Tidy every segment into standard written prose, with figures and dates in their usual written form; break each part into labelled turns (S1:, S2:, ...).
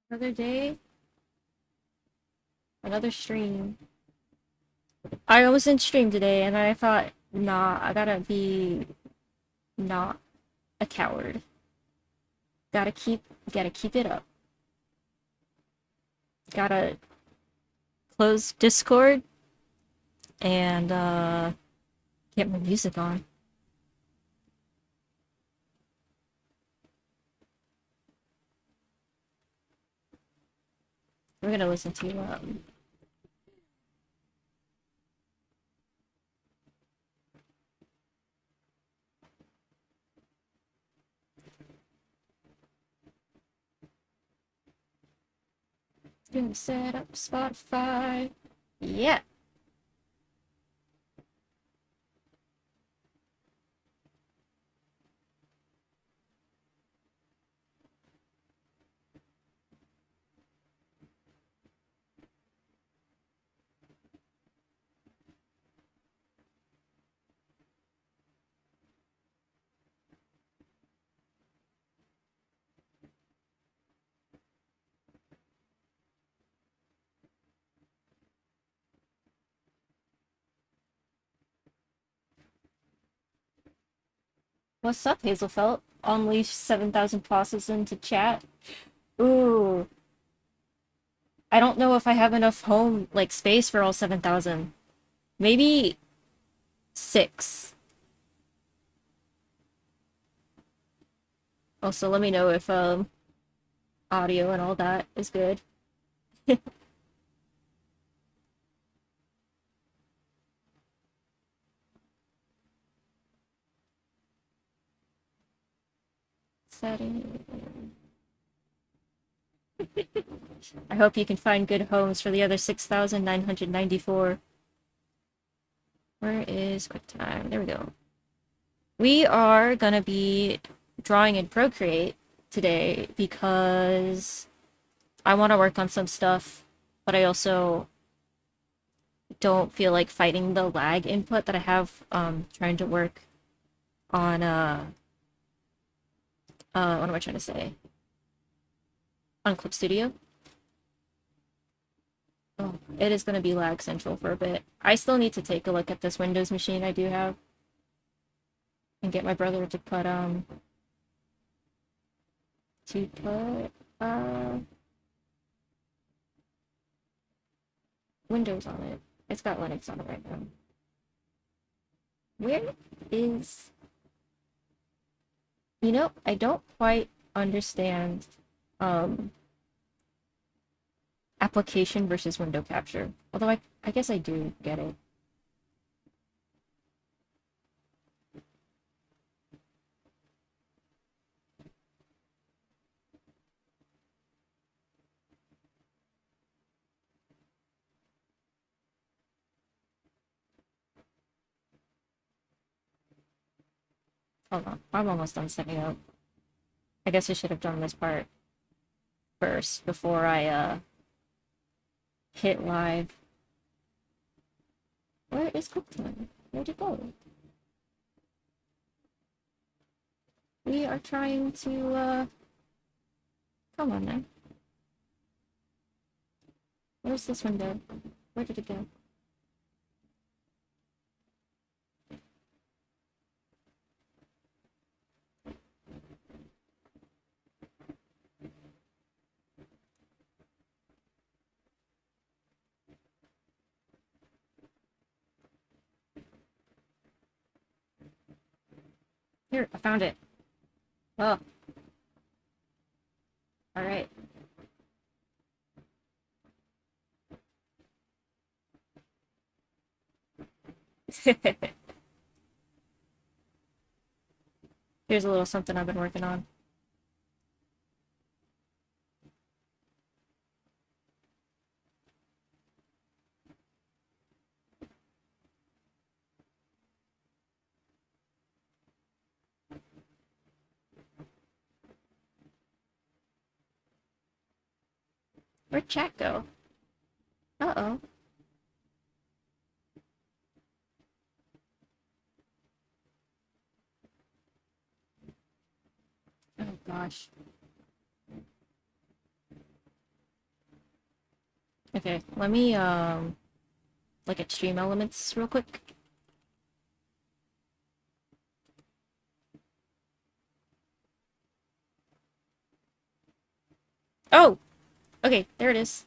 S1: Another day, another stream. I was in stream today and I thought, nah, I gotta be not a coward. Gotta keep it up. Gotta close Discord and get my music on. We're gonna listen to gonna set up Spotify. Yeah. What's up, Hazelfelt? Unleash 7,000 process into chat. Ooh, I don't know if I have enough home like space for all 7,000. Maybe 6. Also, let me know if audio and all that is good. Setting. I hope you can find good homes for the other 6,994. Where is QuickTime? There we go. We are gonna be drawing in Procreate today because I want to work on some stuff, but I also don't feel like fighting the lag input that I have trying to work on what am I trying to say? On Clip Studio. Oh, it is going to be lag central for a bit. I still need to take a look at this Windows machine I do have and get my brother to put Windows on it. It's got Linux on it right now. Where is, I don't quite understand um application versus window capture. Although I guess I do get it. Hold on. I'm almost done setting up. I guess I should have done this part first before I hit live. Where is QuickTime? Where'd it go? We are trying to come on now. Where's this window? Where did it go? Here, I found it. Oh, alright. Here's a little something I've been working on. Where'd chat go? Uh-oh. Oh gosh. Okay, let me look at stream elements real quick. Oh, okay, there it is.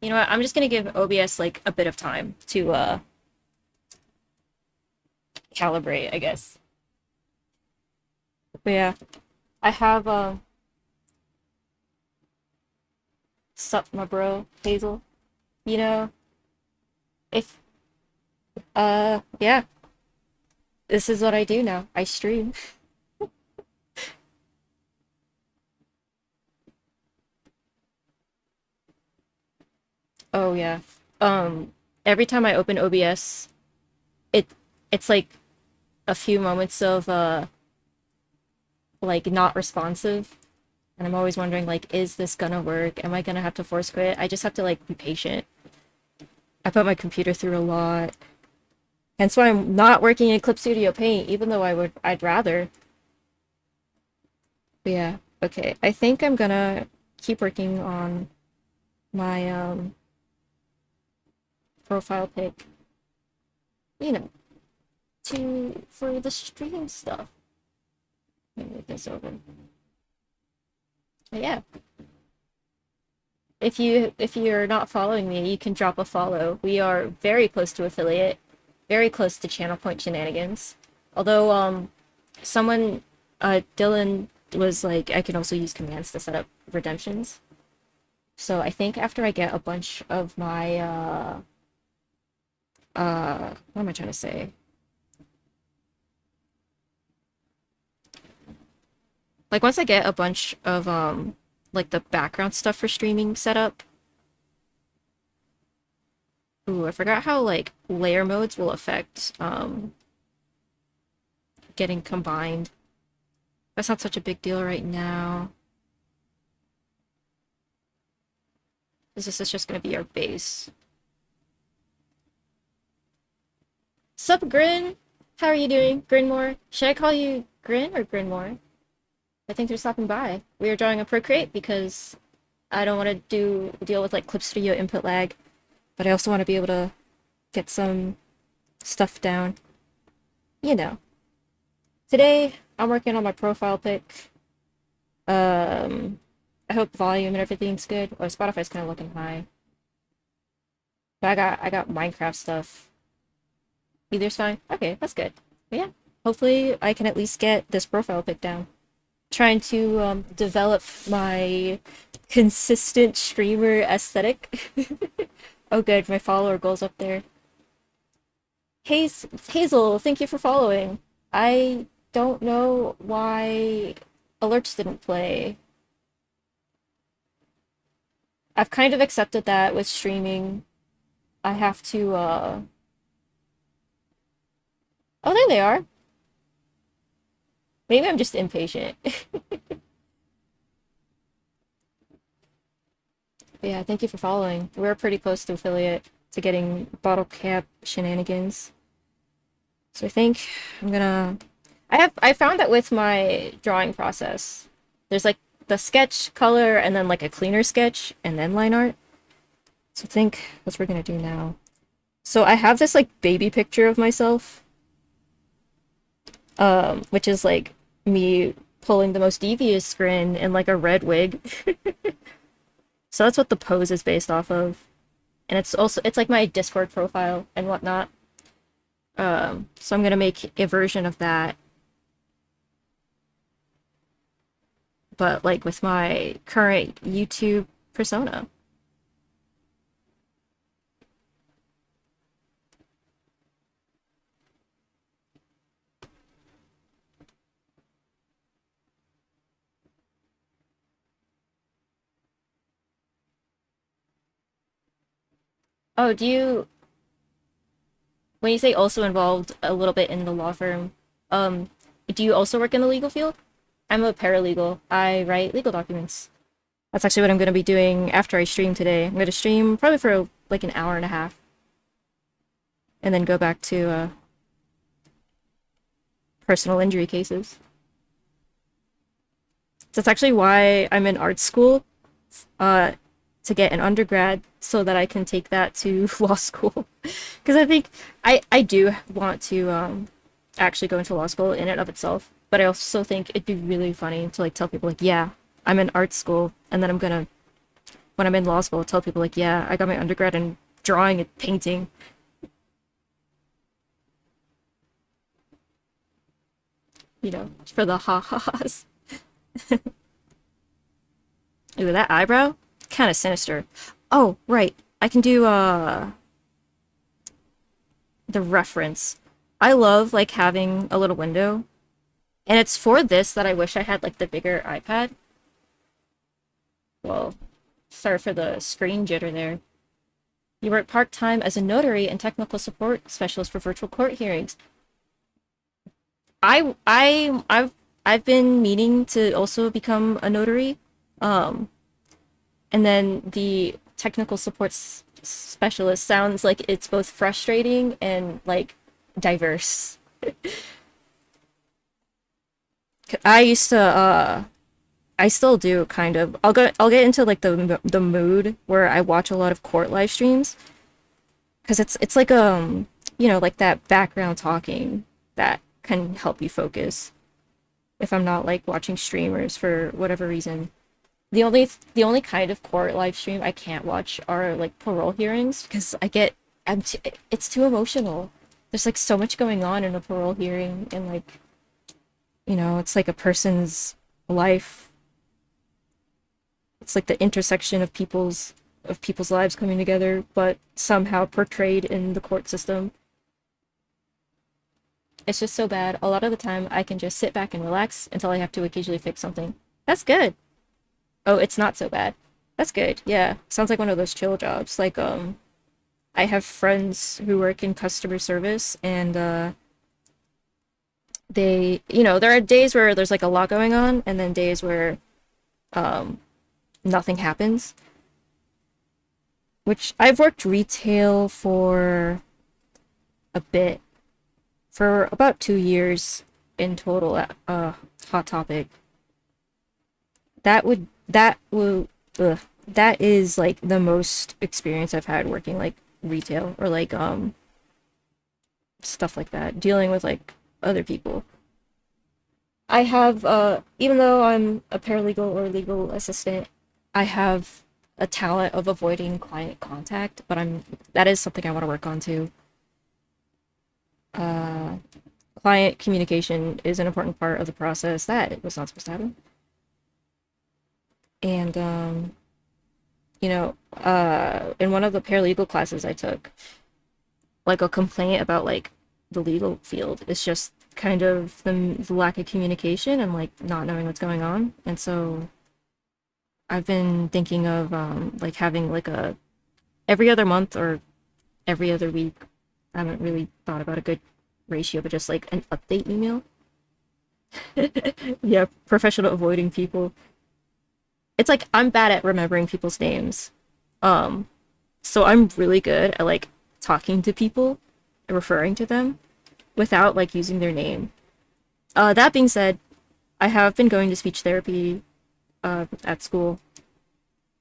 S1: You know what? I'm just gonna give OBS like a bit of time to calibrate, I guess. But yeah, I have sup my bro, Hazel. You know, if yeah, this is what I do now. I stream. Oh yeah. Every time I open OBS, it it's like a few moments of like not responsive. And I'm always wondering like, is this gonna work? Am I gonna have to force quit? I just have to like be patient. I put my computer through a lot. Hence why I'm not working in Clip Studio Paint, even though I'd rather. But yeah, okay. I think I'm gonna keep working on my profile pic, you know, for the stream stuff. Let me move this over. But yeah. If you're not following me, you can drop a follow. We are very close to affiliate, very close to Channel Point Shenanigans. Although someone Dylan was like, I can also use commands to set up redemptions. So I think after I get a bunch of my what am I trying to say? Like once I get a bunch of like the background stuff for streaming set up. Ooh, I forgot how like layer modes will affect getting combined. That's not such a big deal right now. This is just gonna be our base. Sup, Grin? How are you doing, Grinmore? Should I call you Grin or Grinmore? I think they're stopping by. We are drawing a Procreate because I don't want to deal with like Clip Studio input lag, but I also want to be able to get some stuff down. You know. Today I'm working on my profile pic. I hope volume and everything's good. Oh, Spotify's kind of looking high. But I got Minecraft stuff. Either's fine. Okay, that's good. But yeah, hopefully I can at least get this profile pic down. Trying to develop my consistent streamer aesthetic. Oh good, my follower goal's up there. Hazel, thank you for following. I don't know why alerts didn't play. I've kind of accepted that with streaming. I have to Oh, there they are. Maybe I'm just impatient. But yeah, thank you for following. We're pretty close to affiliate to getting bottle cap shenanigans. So I think I'm gonna I found that with my drawing process, there's like the sketch color and then like a cleaner sketch and then line art. So I think that's what we're gonna do now. So I have this like baby picture of myself, which is like me pulling the most devious grin in like a red wig. So that's what the pose is based off of. And it's like my Discord profile and whatnot. So I'm gonna make a version of that, but like with my current YouTube persona. Oh, when you say also involved a little bit in the law firm, um, do you also work in the legal field? I'm a paralegal. I write legal documents. That's actually what I'm going to be doing after I stream today. I'm going to stream probably for like an hour and a half. And then go back to personal injury cases. That's actually why I'm in art school. to get an undergrad so that I can take that to law school. Because I think I do want to actually go into law school in and of itself, but I also think it'd be really funny to like tell people like, yeah, I'm in art school, and then I'm gonna when I'm in law school tell people like, yeah, I got my undergrad in drawing and painting, for the ha-has. Ooh, that eyebrow? Kind of sinister. Oh, right. I can do the reference. I love like having a little window. And it's for this that I wish I had like the bigger iPad. Well, sorry for the screen jitter there. You work part-time as a notary and technical support specialist for virtual court hearings. I've been meaning to also become a notary. Um, and then the technical support specialist sounds like it's both frustrating and like diverse. I used to I still do kind of. I'll get into like the mood where I watch a lot of court live streams because it's like like that background talking that can help you focus if I'm not like watching streamers for whatever reason. The only kind of court live stream I can't watch are like parole hearings because it's too emotional. There's like so much going on in a parole hearing, and like it's like a person's life. It's like the intersection of people's lives coming together, but somehow portrayed in the court system. It's just so bad. A lot of the time, I can just sit back and relax until I have to occasionally fix something. That's good. Oh, it's not so bad. That's good. Yeah. Sounds like one of those chill jobs. Like, I have friends who work in customer service, and there are days where there's like a lot going on, and then days where um nothing happens. Which I've worked retail for a bit, for about 2 years in total at Hot Topic. Ugh, that is like the most experience I've had working like retail or like stuff like that, dealing with like other people. I have even though I'm a paralegal or legal assistant, I have a talent of avoiding client contact, but that is something I want to work on too. Uh Client communication is an important part of the process that it was not supposed to happen. And in one of the paralegal classes I took, like a complaint about like the legal field is just kind of the lack of communication and like not knowing what's going on. And so I've been thinking of like having like a every other month or every other week. I haven't really thought about a good ratio, but just like an update email. Yeah, professional avoiding people. It's like I'm bad at remembering people's names. Um, so I'm really good at like talking to people, referring to them without like using their name. That being said, I have been going to speech therapy at school,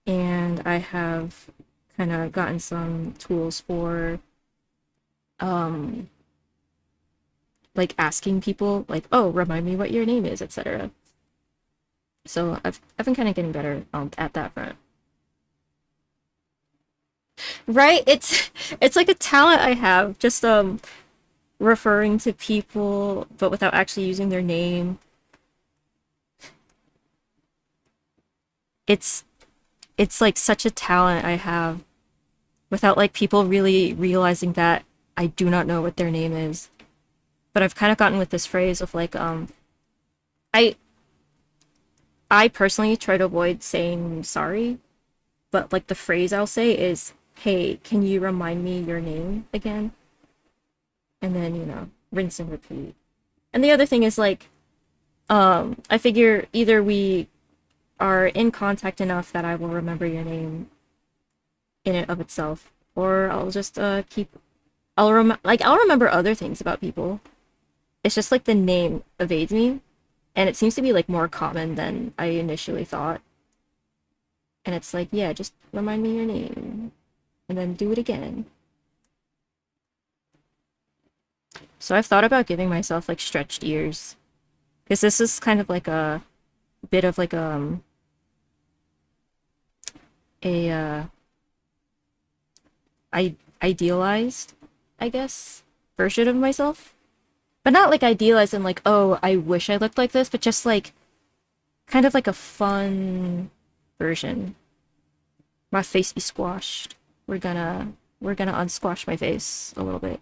S1: and I have kind of gotten some tools for um like asking people like, "Oh, remind me what your name is," etc. So I've been kind of getting better at that front. Right? It's like a talent I have, just referring to people but without actually using their name. It's it's like such a talent I have without like people really realizing that I do not know what their name is. But I've kind of gotten with this phrase of like I I personally try to avoid saying sorry, but like the phrase I'll say is, "Hey, can you remind me your name again?" And then, rinse and repeat. And the other thing is like I figure either we are in contact enough that I will remember your name in and of itself, or I'll just I'll remember other things about people. It's just like the name evades me, and it seems to be like more common than I initially thought. And it's like, yeah, just remind me your name. And then do it again. So I've thought about giving myself like stretched ears. Because this is kind of like a bit of like a idealized, I guess, version of myself. But not like idealized and like, oh, I wish I looked like this, but just like kind of like a fun version. My face be squashed. We're gonna unsquash my face a little bit.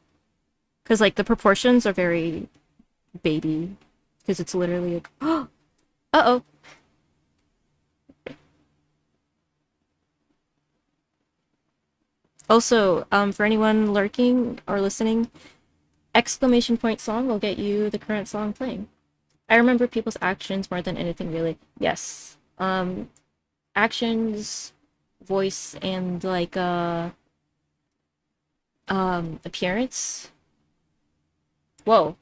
S1: Cause like the proportions are very baby. Because it's literally like, oh, uh-oh. Also, for anyone lurking or listening, exclamation point song will get you the current song playing. I remember people's actions more than anything really. Yes. Actions, voice, and like appearance. Whoa,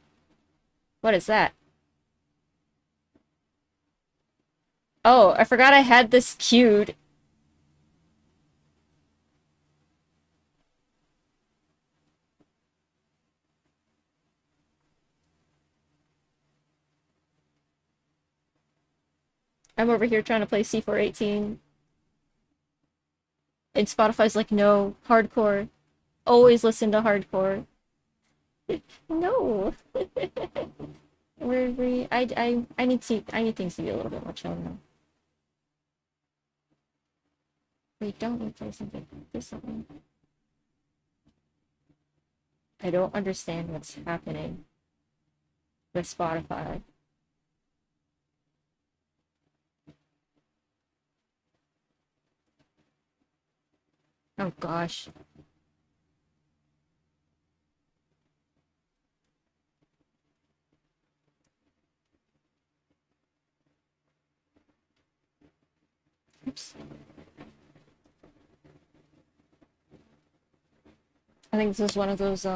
S1: what is that? Oh, I forgot I had this queued. I'm over here trying to play C418. And Spotify's like, no, hardcore. Always listen to hardcore. No. I need things to be a little bit more chill now. Wait, don't replay something. Do something. I don't understand what's happening with Spotify. Oh gosh. Oops. I think this is one of those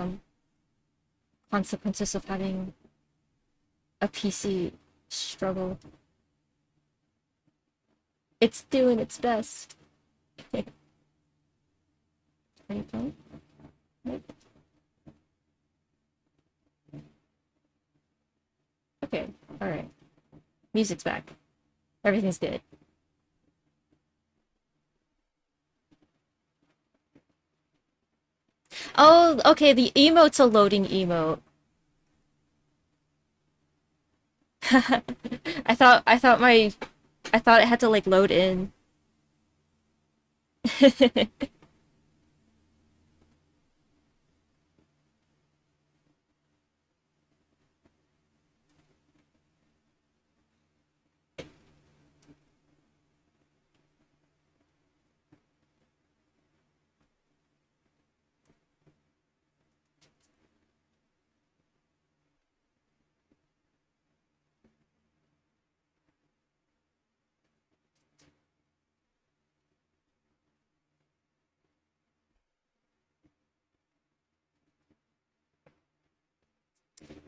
S1: consequences of having a PC struggle. It's doing its best. Are you playing? Nope. Okay, alright. Music's back. Everything's good. Oh, okay, the emote's a loading emote. I thought it had to like load in.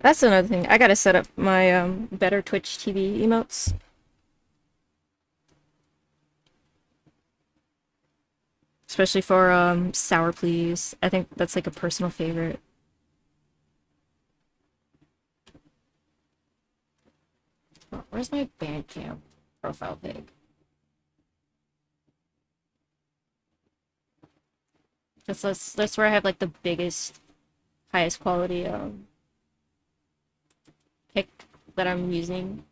S1: That's another thing. I gotta set up my better Twitch TV emotes. Especially for Sour Please. I think that's like a personal favorite. Oh, where's my Bandcamp profile pic? That's where I have like the biggest, highest quality pic that I'm using.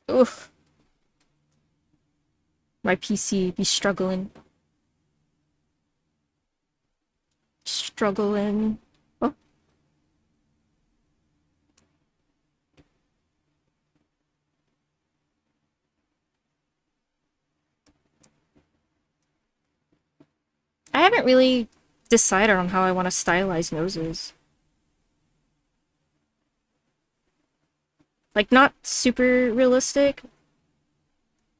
S1: Oof. My PC be struggling. Struggling. Oh, I haven't really decided on how I want to stylize noses. Like, not super realistic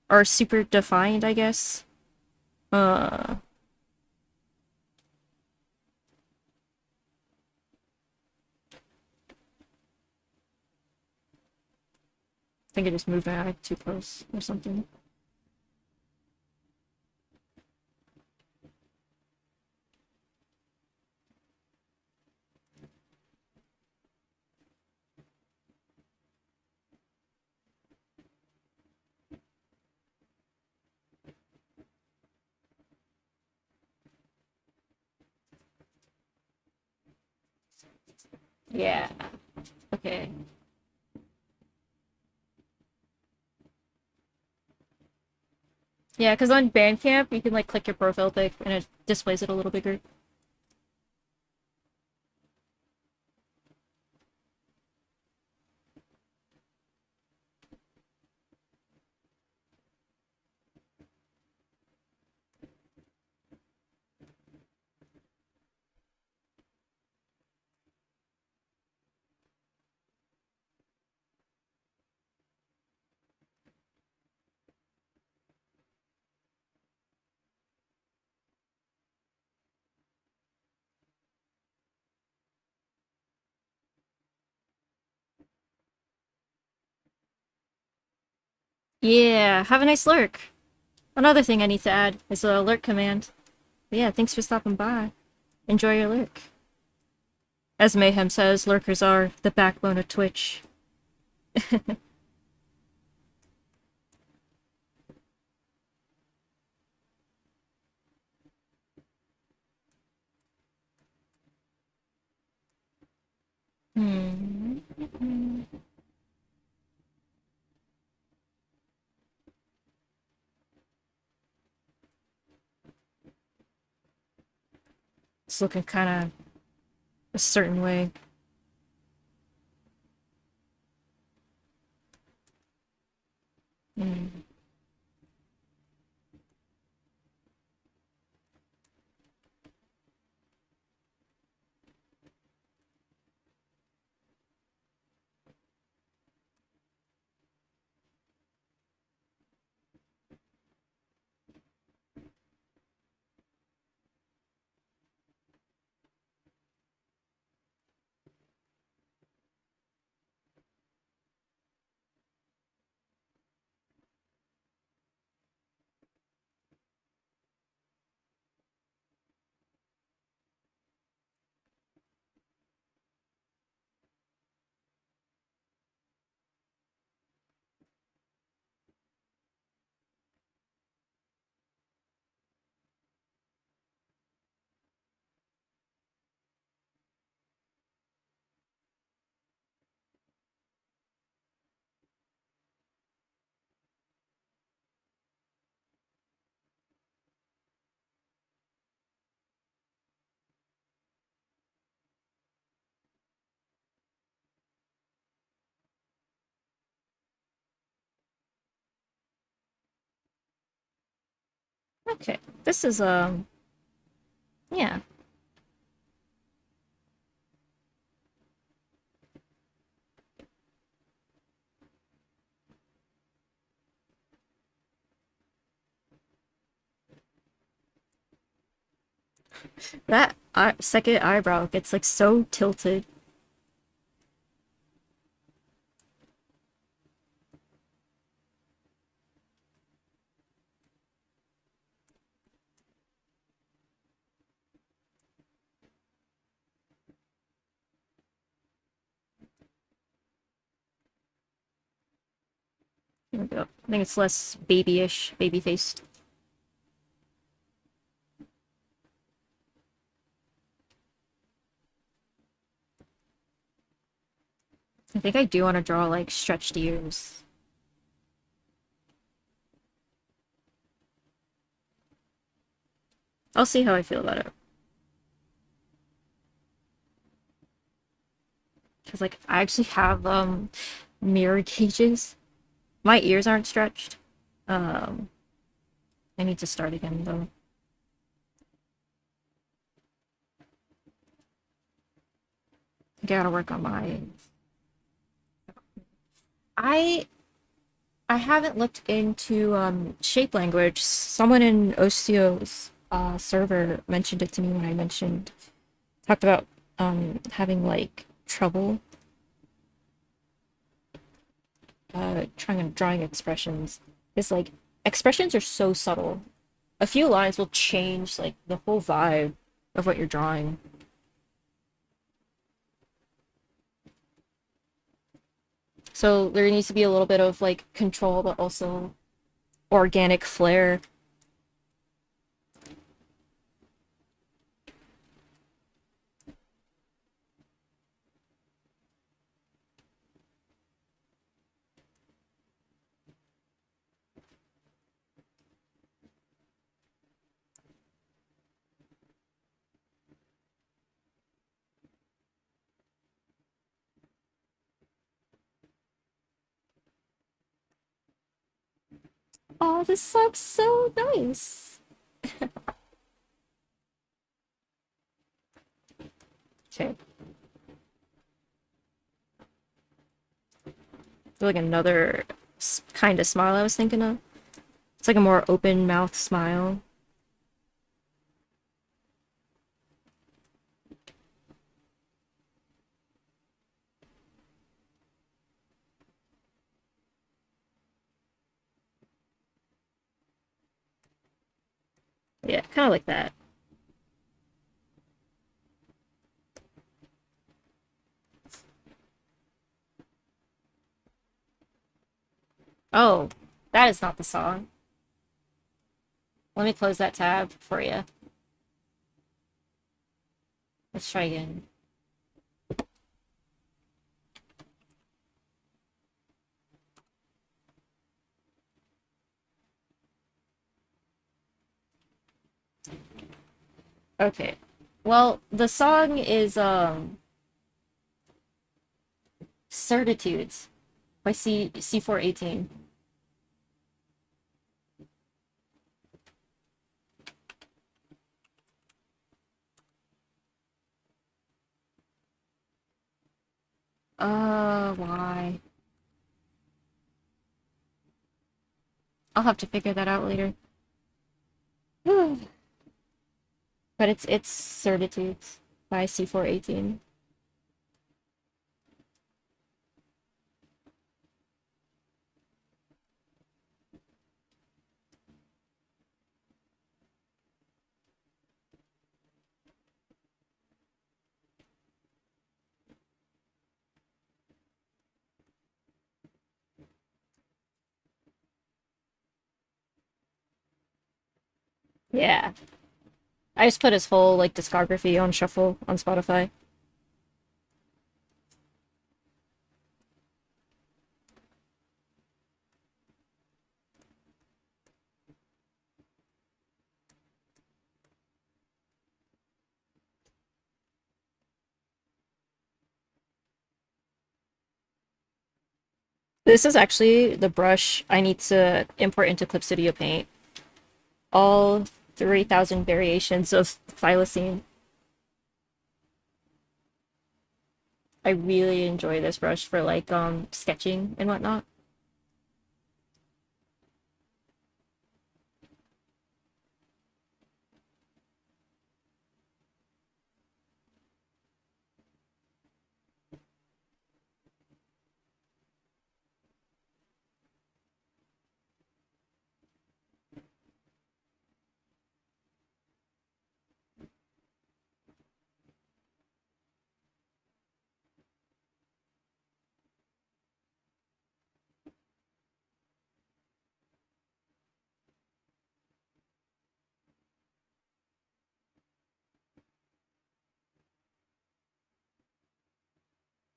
S1: or super defined, I guess. Uh, I think I just moved my eye too close or something. Yeah. Okay. Yeah, because on Bandcamp, you can like click your profile pic and it displays it a little bigger. Yeah, have a nice lurk. Another thing I need to add is a lurk command. But yeah, thanks for stopping by. Enjoy your lurk. As Mayhem says, lurkers are the backbone of Twitch. Hmm. It's looking kind of a certain way. Hmm. Okay, this is yeah. That second eyebrow gets like so tilted. Here we go. I think it's less babyish, baby faced. I think I do want to draw like stretched ears. I'll see how I feel about it. Because like I actually have mirror cages. My ears aren't stretched. Um I need to start again though. I gotta work on my I I haven't looked into shape language. Someone in Ostio's server mentioned it to me when I mentioned talked about having like trouble trying on drawing expressions. It's like expressions are so subtle. A few lines will change like the whole vibe of what you're drawing. So there needs to be a little bit of like control, but also organic flair. Oh, this looks so nice. Okay. Like another kind of smile I was thinking of. It's like a more open mouth smile. Yeah, kind of like that. Oh, that is not the song. Let me close that tab for you. Let's try again. Okay. Well, the song is Certitudes by C418. Why? I'll have to figure that out later. But it's Certitudes by C418. Yeah. I just put his whole like discography on shuffle on Spotify. This is actually the brush I need to import into Clip Studio Paint. All 3,000 variations of thylacine. I really enjoy this brush for like sketching and whatnot.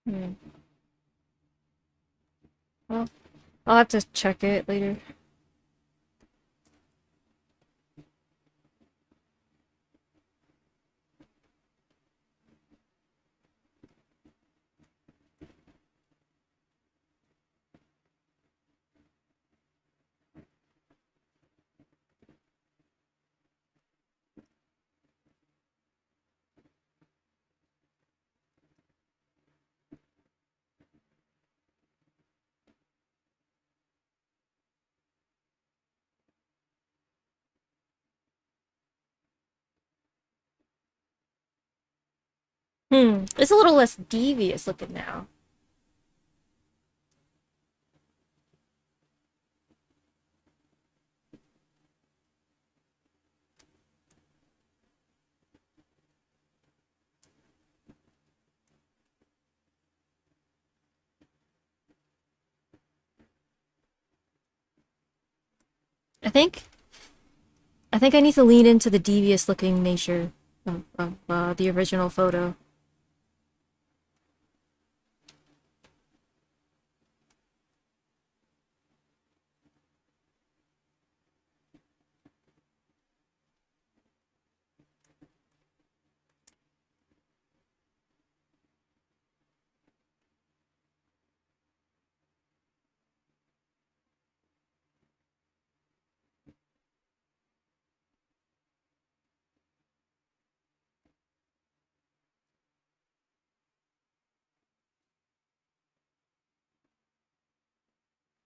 S1: Hmm. Well, I'll have to check it later. It's a little less devious looking now. I think I need to lean into the devious looking nature of the original photo.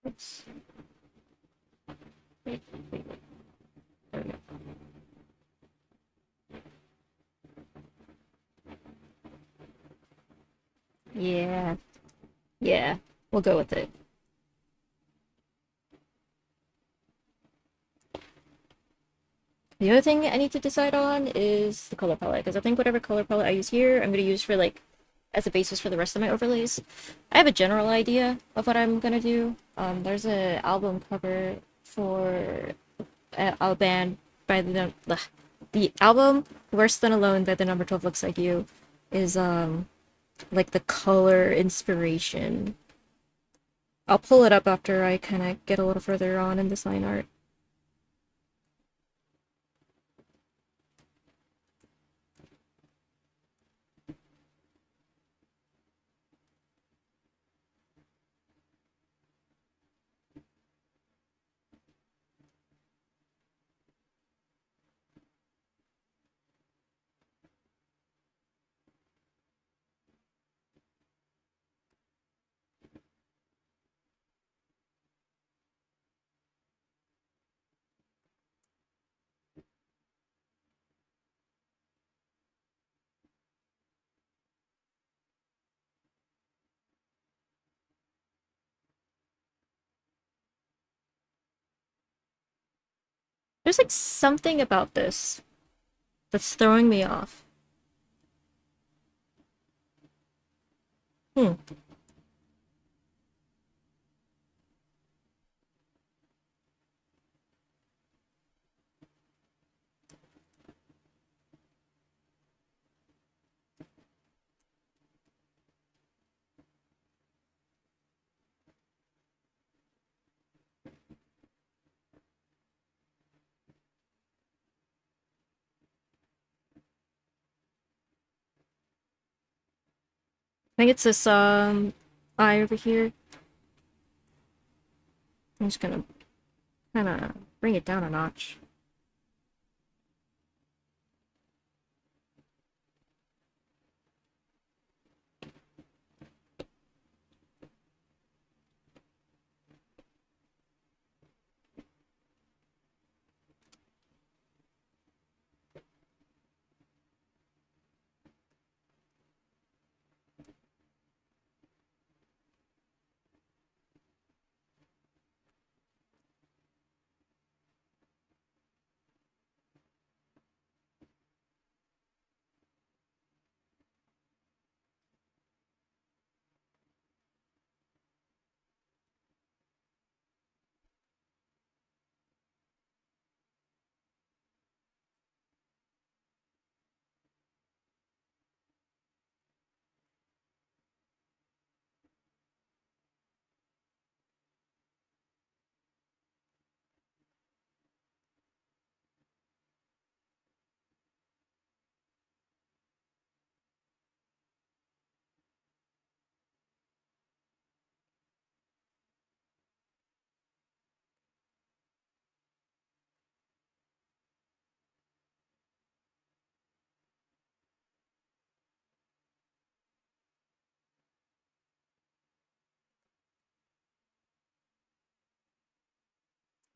S1: Let's wait, wait, wait. There we go. Yeah, yeah, we'll go with it. The other thing I need to decide on is the color palette, because I think whatever color palette I use here, I'm going to use for, like, as a basis for the rest of my overlays. I have a general idea of what I'm going to do. There's an album cover for a band by the album Worse Than Alone by the Number 12 Looks Like You is, like, the color inspiration. I'll pull it up after I kind of get a little further on in the sign art. There's like something about this that's throwing me off. Hmm. I think it's this eye over here. I'm just gonna kind of bring it down a notch.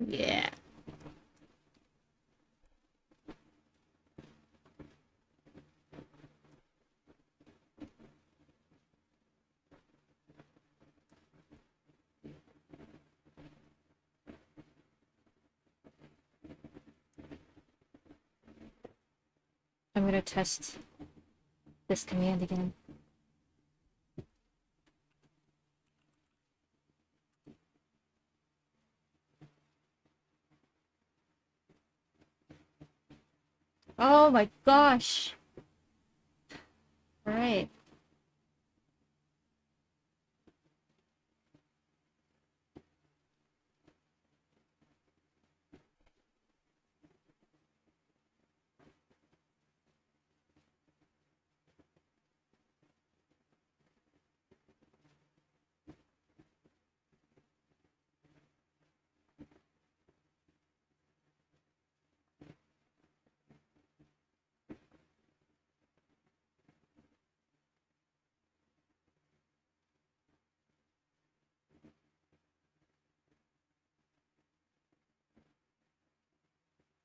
S1: Yeah. I'm gonna test this command again. Oh my gosh. All right.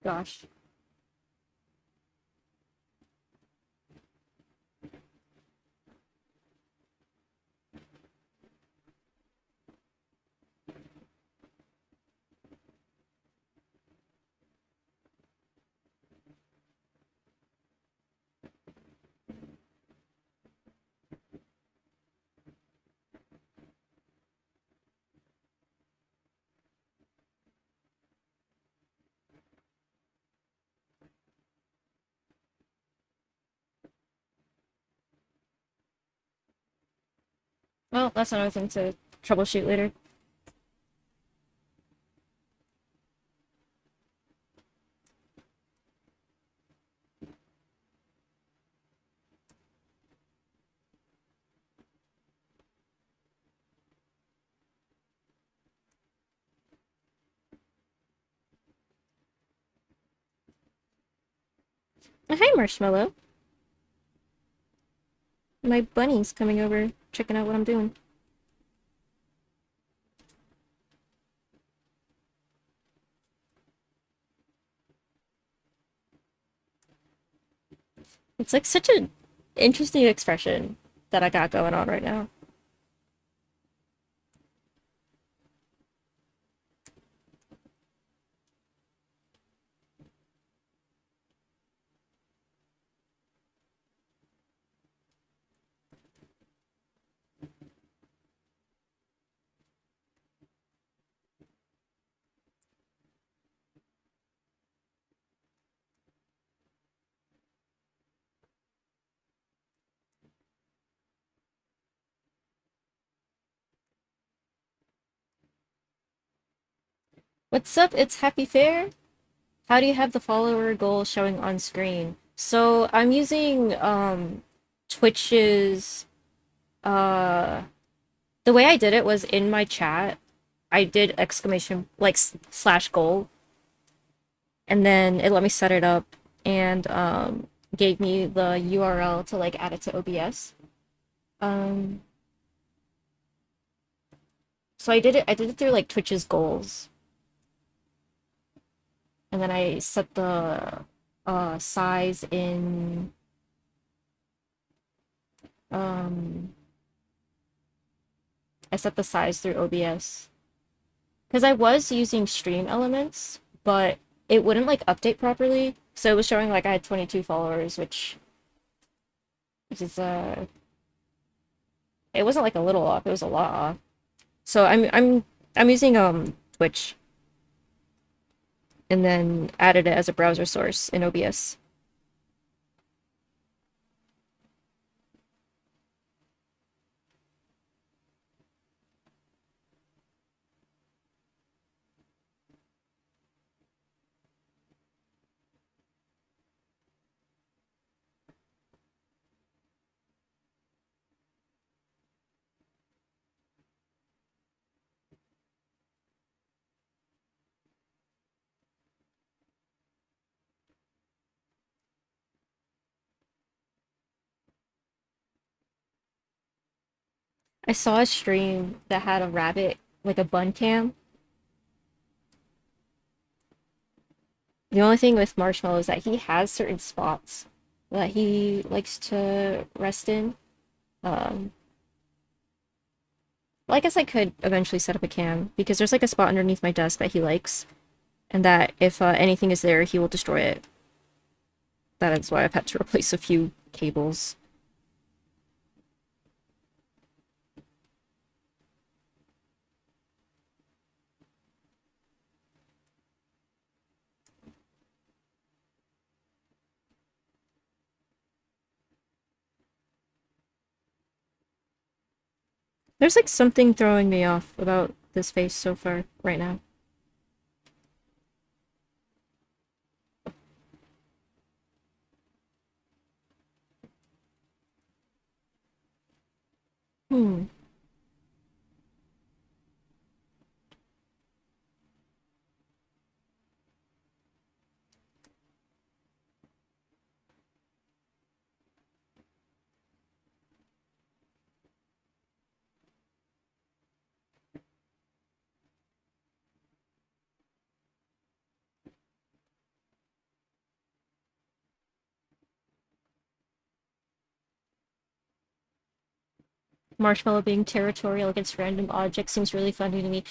S1: Gosh. Well, that's another thing to troubleshoot later. Hi, Marshmallow. My bunny's coming over, checking out what I'm doing. It's like such an interesting expression that I got going on right now. What's up? It's Happy Fair. How do you have the follower goal showing on screen? So I'm using Twitch's the way I did it was in my chat. I did exclamation like slash goal, and then it let me set it up and gave me the URL to like add it to OBS. Um so I did it through like Twitch's goals. And then I set the size in um I set the size through OBS. Because I was using Stream Elements, but it wouldn't like update properly. So it was showing like I had 22 followers, which is it wasn't like a little off, it was a lot off. So I'm using Twitch and then added it as a browser source in OBS. I saw a stream that had a rabbit like a bun cam. The only thing with Marshmallow is that he has certain spots that he likes to rest in. Um, well, I guess I could eventually set up a cam because there's like a spot underneath my desk that he likes, and that if anything is there, he will destroy it. That is why I've had to replace a few cables. There's like something throwing me off about this face so far right now. Hmm. Marshmallow being territorial against random objects seems really funny to me.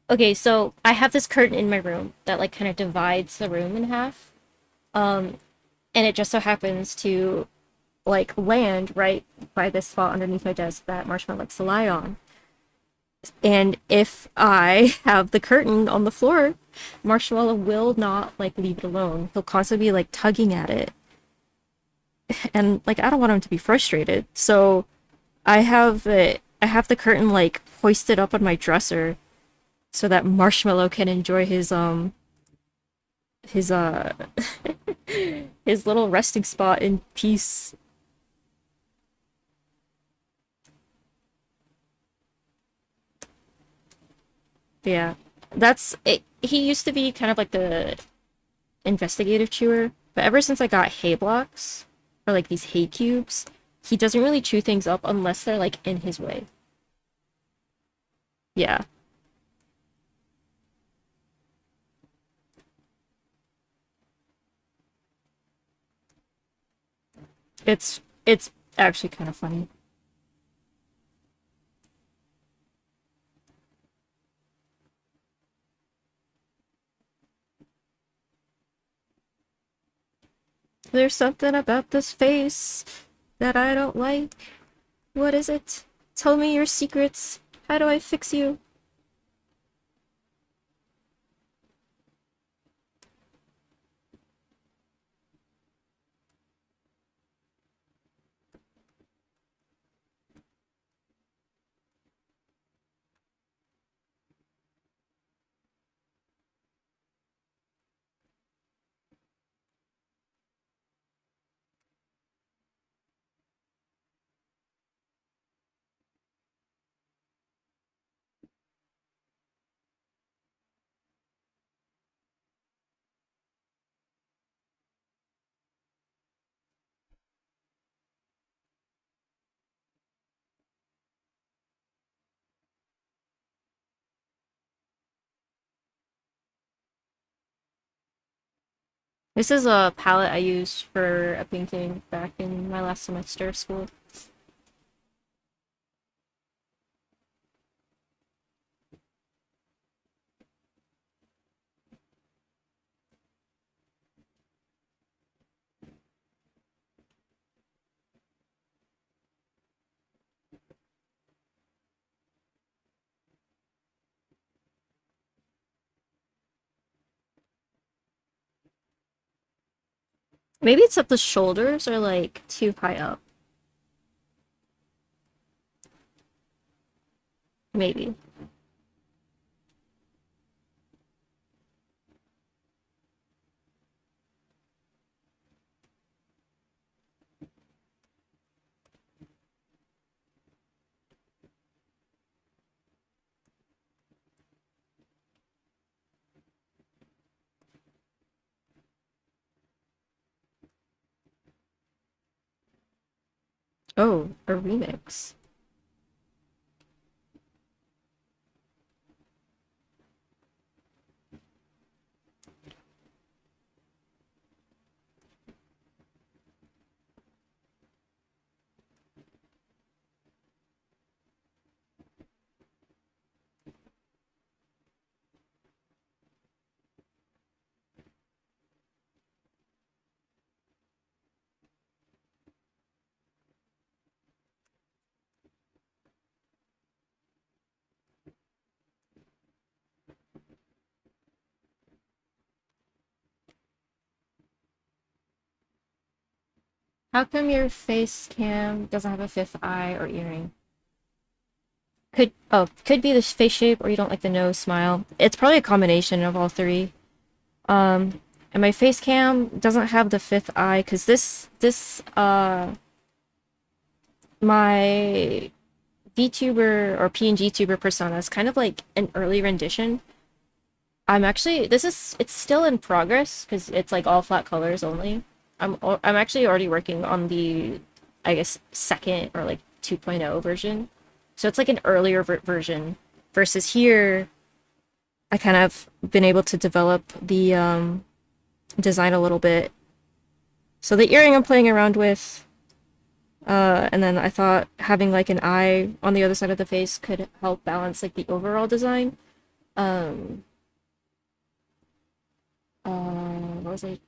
S1: Okay, so I have this curtain in my room that like kind of divides the room in half. Um, and it just so happens to like land right by this spot underneath my desk that Marshmallow likes to lie on. And if I have the curtain on the floor, Marshmallow will not like leave it alone. He'll constantly be like tugging at it. And like I don't want him to be frustrated. So I have the curtain like hoisted up on my dresser so that Marshmallow can enjoy his his little resting spot in peace. Yeah. That's it. He used to be kind of like the investigative chewer, but ever since I got hay blocks or like these hay cubes, he doesn't really chew things up unless they're like in his way. Yeah. It's actually kind of funny. There's something about this face that I don't like. What is it? Tell me your secrets. How do I fix you? This is a palette I used for a painting back in my last semester of school. Maybe it's that the shoulders are like too high up. Maybe. Oh, a remix. How come your face cam doesn't have a fifth eye or earring? Could be the face shape, or you don't like the nose smile. It's probably a combination of all three. And my face cam doesn't have the fifth eye because my VTuber or PNG tuber persona is kind of like an early rendition. It's still in progress because it's like all flat colors only. I'm actually already working on the, I guess, second or like 2.0 version. So it's like an earlier version versus here I kind of been able to develop the design a little bit. So the earring I'm playing around with, and then I thought having like an eye on the other side of the face could help balance like the overall design. Um, what was I?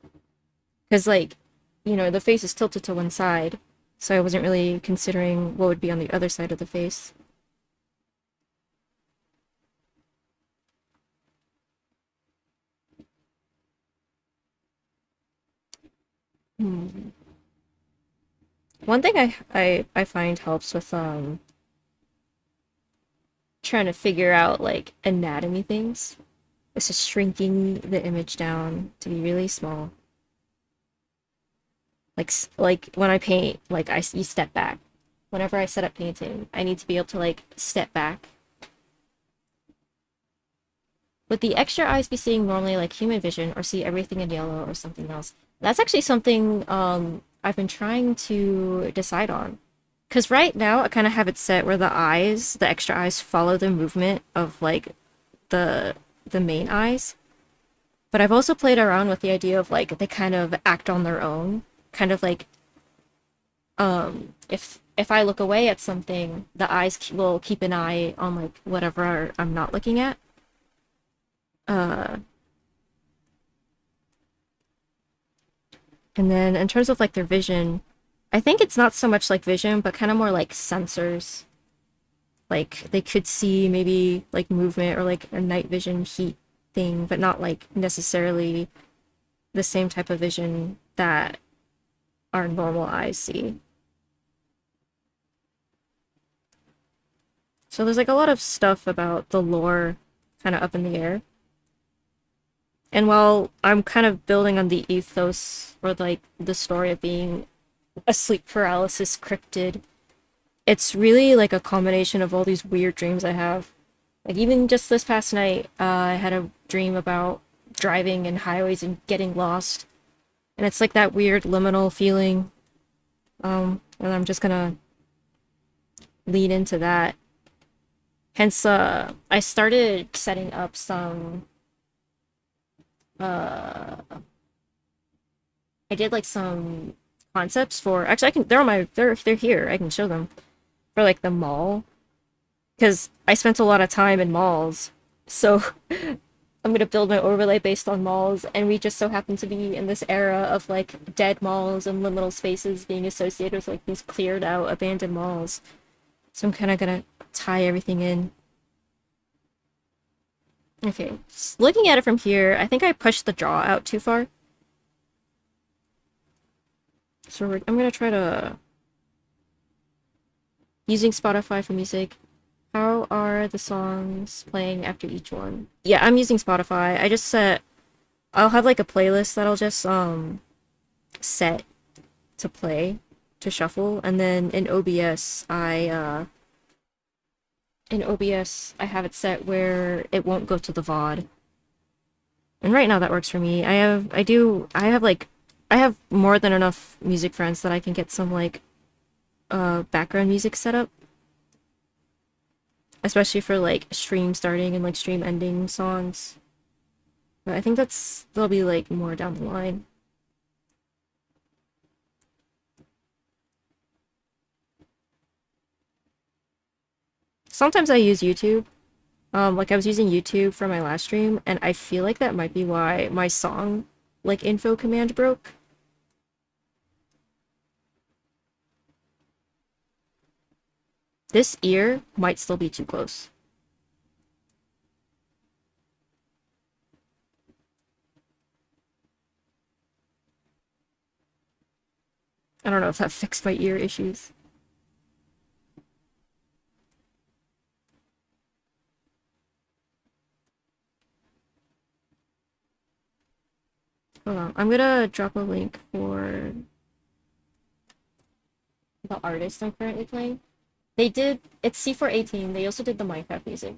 S1: Because like, the face is tilted to one side, so I wasn't really considering what would be on the other side of the face. Hmm. One thing I find helps with trying to figure out like anatomy things is just shrinking the image down to be really small. Like when I paint, like you step back. Whenever I set up painting, I need to be able to like step back. Would the extra eyes be seeing normally like human vision or see everything in yellow or something else? That's actually something I've been trying to decide on. Because right now I kind of have it set where the extra eyes follow the movement of like the the main eyes. But I've also played around with the idea of like they kind of act on their own, kind of like if I look away at something, the eyes will keep an eye on like whatever I'm not looking at. Uh, and then in terms of like their vision, I think it's not so much like vision, but kind of more like sensors. Like they could see maybe like movement or like a night vision heat thing, but not like necessarily the same type of vision that our normal eyes see. So there's like a lot of stuff about the lore kind of up in the air. And while I'm kind of building on the ethos or like the story of being a sleep paralysis cryptid, it's really like a combination of all these weird dreams I have. Like even just this past night, I had a dream about driving in highways and getting lost. And it's like that weird liminal feeling. And I'm just gonna lean into that. Hence, I started setting up some uh I did like some concepts for actually I can they're here. I can show them for like the mall because I spent a lot of time in malls. So I'm gonna build my overlay based on malls, and we just so happen to be in this era of like dead malls and liminal spaces being associated with like these cleared out abandoned malls. So I'm kind of gonna tie everything in. Okay, just looking at it from here, I think I pushed the draw out too far. So I'm gonna try to using Spotify for music. How are the songs playing after each one? Yeah, I'm using Spotify. I'll have like a playlist that I'll just set to play to shuffle, and then in OBS I have it set where it won't go to the VOD. And right now that works for me. I have more than enough music friends that I can get some like background music set up, especially for like stream starting and like stream ending songs. But I think there'll be like more down the line. Sometimes I use YouTube. Like I was using YouTube for my last stream, and I feel like that might be why my song like info command broke. This ear might still be too close. I don't know if that fixed my ear issues. Hold on. I'm gonna drop a link for the artist I'm currently playing. They did it's C418. They also did the Minecraft music.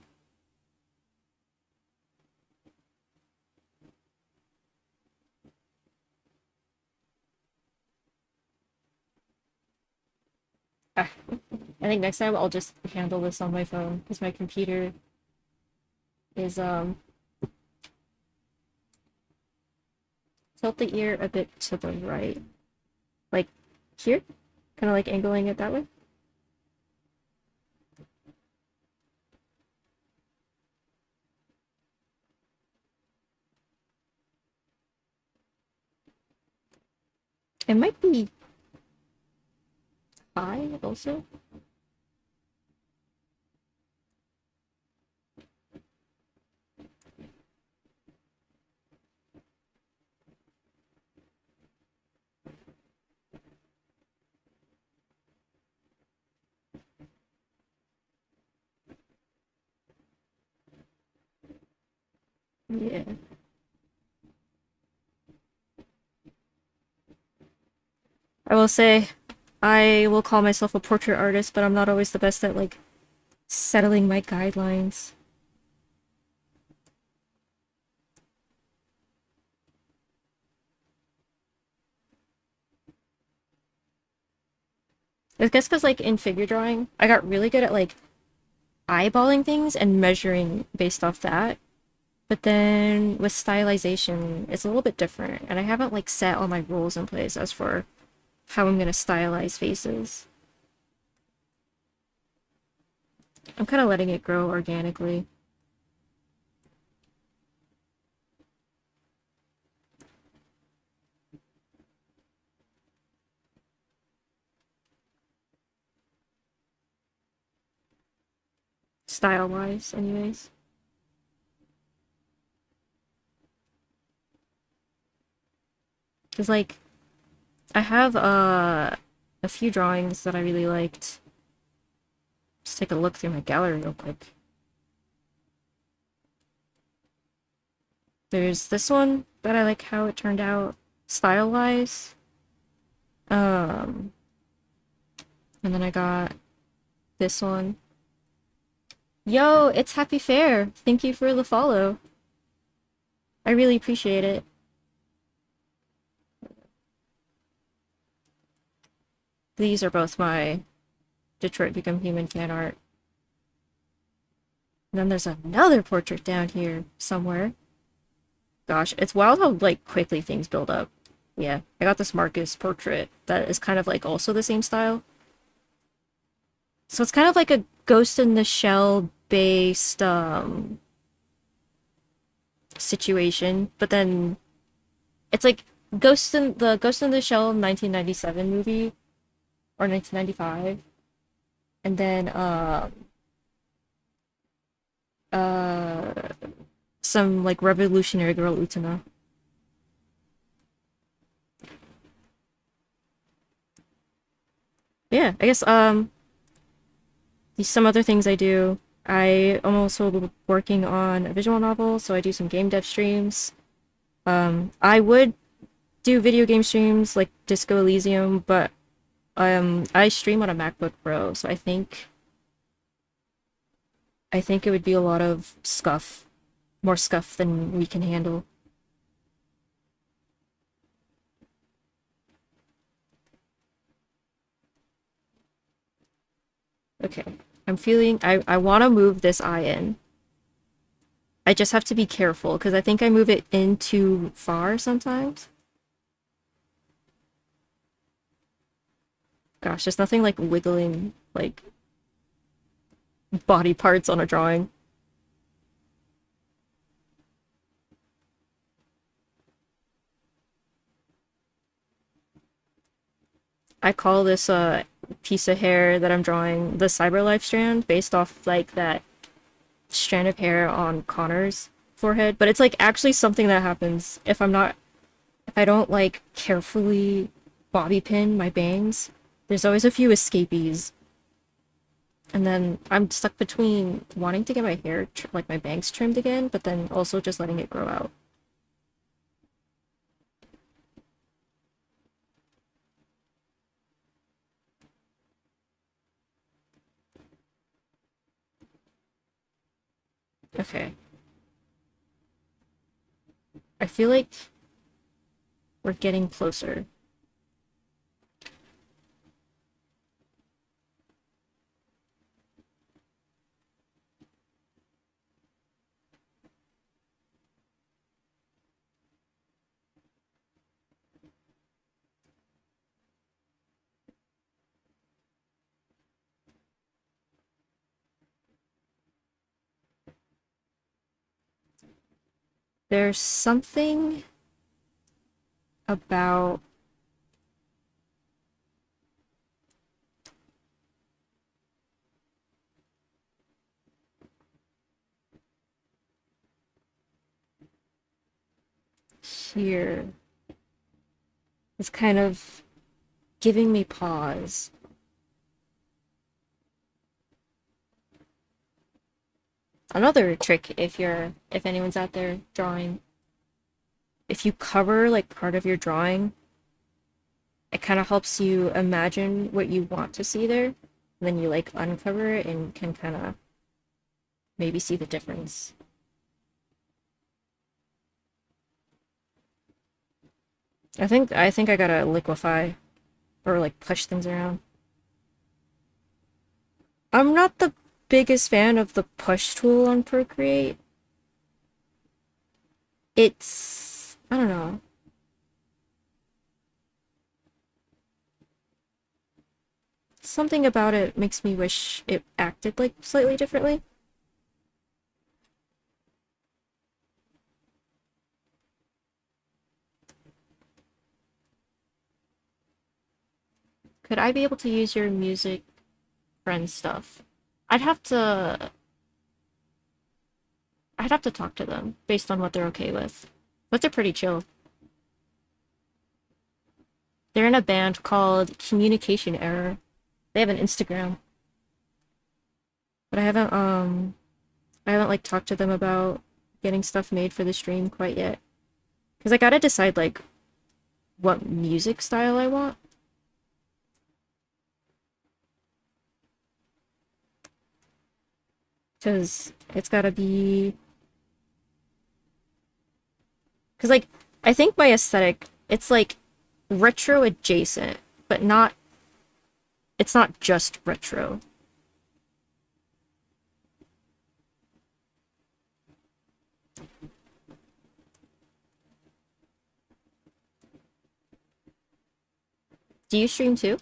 S1: Ah, I think next time I'll just handle this on my phone because my computer is tilt the ear a bit to the right. Like here? Kind of like angling it that way. It might be high also. Yeah. I will say I will call myself a portrait artist, but I'm not always the best at like settling my guidelines. I guess because like in figure drawing, I got really good at like eyeballing things and measuring based off that. But then with stylization, it's a little bit different, and I haven't like set all my rules in place as for how I'm gonna stylize faces. I'm kind of letting it grow organically. Style-wise, anyways. Because like I have a few drawings that I really liked. Just take a look through my gallery real quick. There's this one that I like how it turned out style-wise. Um, and then I got this one. Yo, it's Happy Fair. Thank you for the follow. I really appreciate it. These are both my Detroit Become Human fan art. And then there's another portrait down here somewhere. Gosh, it's wild how like quickly things build up. Yeah, I got this Marcus portrait that is kind of like also the same style. So it's kind of like a Ghost in the Shell based situation, but then it's like Ghost in the Shell 1997 movie or 1995, and then uh some like Revolutionary Girl Utena. Yeah, I guess some other things I do. I am also working on a visual novel, so I do some game dev streams. I would do video game streams like Disco Elysium, but I stream on a MacBook Pro, so I think it would be a lot of scuff, more scuff than we can handle. Okay, I want to move this eye in. I just have to be careful because I think I move it in too far sometimes. Gosh, there's nothing like wiggling like body parts on a drawing. I call this piece of hair that I'm drawing the Cyberlife strand based off like that strand of hair on Connor's forehead, but it's like actually something that happens if I don't like carefully bobby pin my bangs. There's always a few escapees. And then I'm stuck between wanting to get my hair, like my bangs trimmed again, but then also just letting it grow out. Okay. I feel like we're getting closer. There's something about here. It's kind of giving me pause. Another trick if anyone's out there drawing, if you cover like part of your drawing, it kind of helps you imagine what you want to see there. And then you like uncover it and can kind of maybe see the difference. I think I gotta liquefy or like push things around. I'm not the biggest fan of the push tool on Procreate. I don't know. Something about it makes me wish it acted like slightly differently. Could I be able to use your music friend stuff? I'd have to I'd have to talk to them based on what they're okay with. But they're pretty chill. They're in a band called Communication Error. They have an Instagram. But I haven't like talked to them about getting stuff made for the stream quite yet. Cuz I got to decide like what music style I want. Cuz it's got to be cuz like I think my aesthetic it's like retro adjacent, but not it's not just retro. Do you stream too?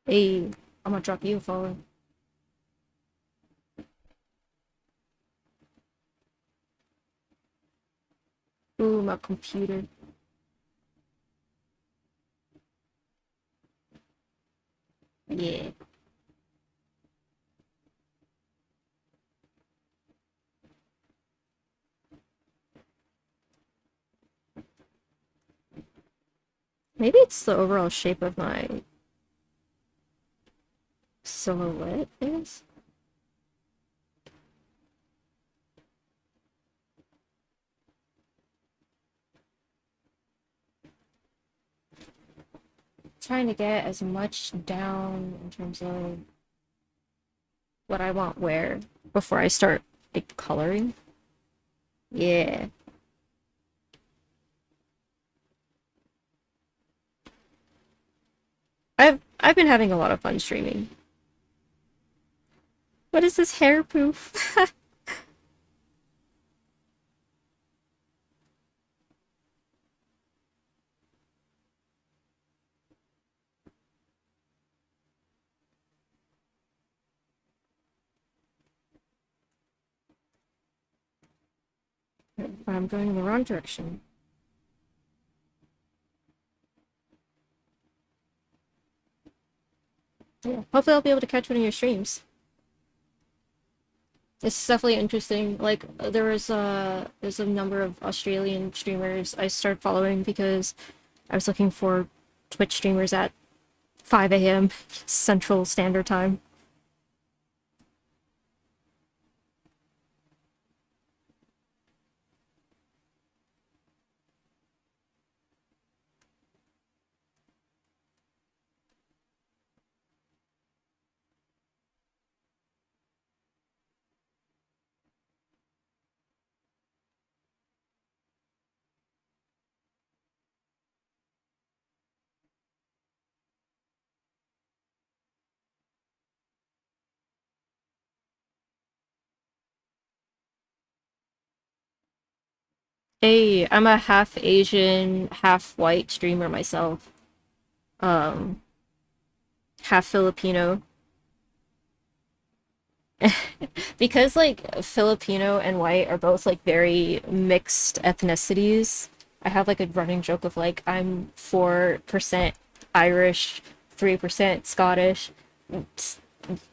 S1: Hey, I'm gonna drop you a follow. Ooh, my computer. Yeah. Maybe it's the overall shape of my silhouette is. Trying to get as much down in terms of what I want where before I start like coloring. Yeah. I've been having a lot of fun streaming. What is this hair poof? I'm going in the wrong direction. Yeah. Hopefully I'll be able to catch one of your streams. It's definitely interesting. Like there's a number of Australian streamers I started following because I was looking for Twitch streamers at 5 a.m. Central Standard Time. Hey, I'm a half Asian, half white streamer myself. Um, Half Filipino. Because like Filipino and white are both like very mixed ethnicities. I have like a running joke of like I'm 4% Irish, 3% Scottish,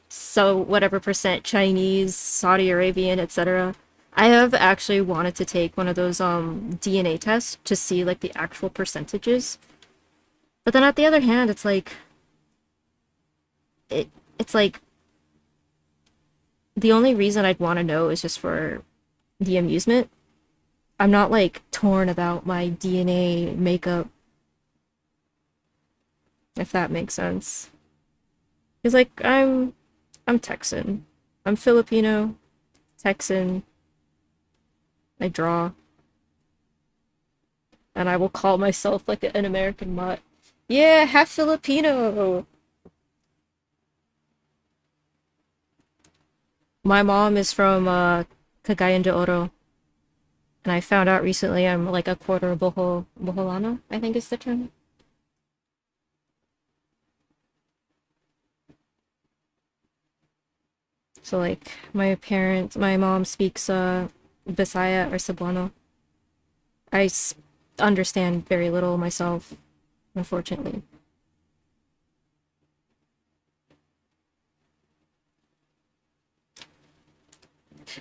S1: so whatever percent Chinese, Saudi Arabian, etc. I have actually wanted to take one of those DNA tests to see like the actual percentages. But then at the other hand, it's like it it's like the only reason I'd want to know is just for the amusement. I'm not like torn about my DNA makeup, if that makes sense. Because like I'm Texan. I'm Filipino, Texan. I draw, and I will call myself like an American mutt. Yeah, half Filipino. My mom is from Cagayan de Oro, and I found out recently I'm like a quarter Boholano, I think is the term. So like my mom speaks Bisaya or Cebuano. I understand very little myself, unfortunately.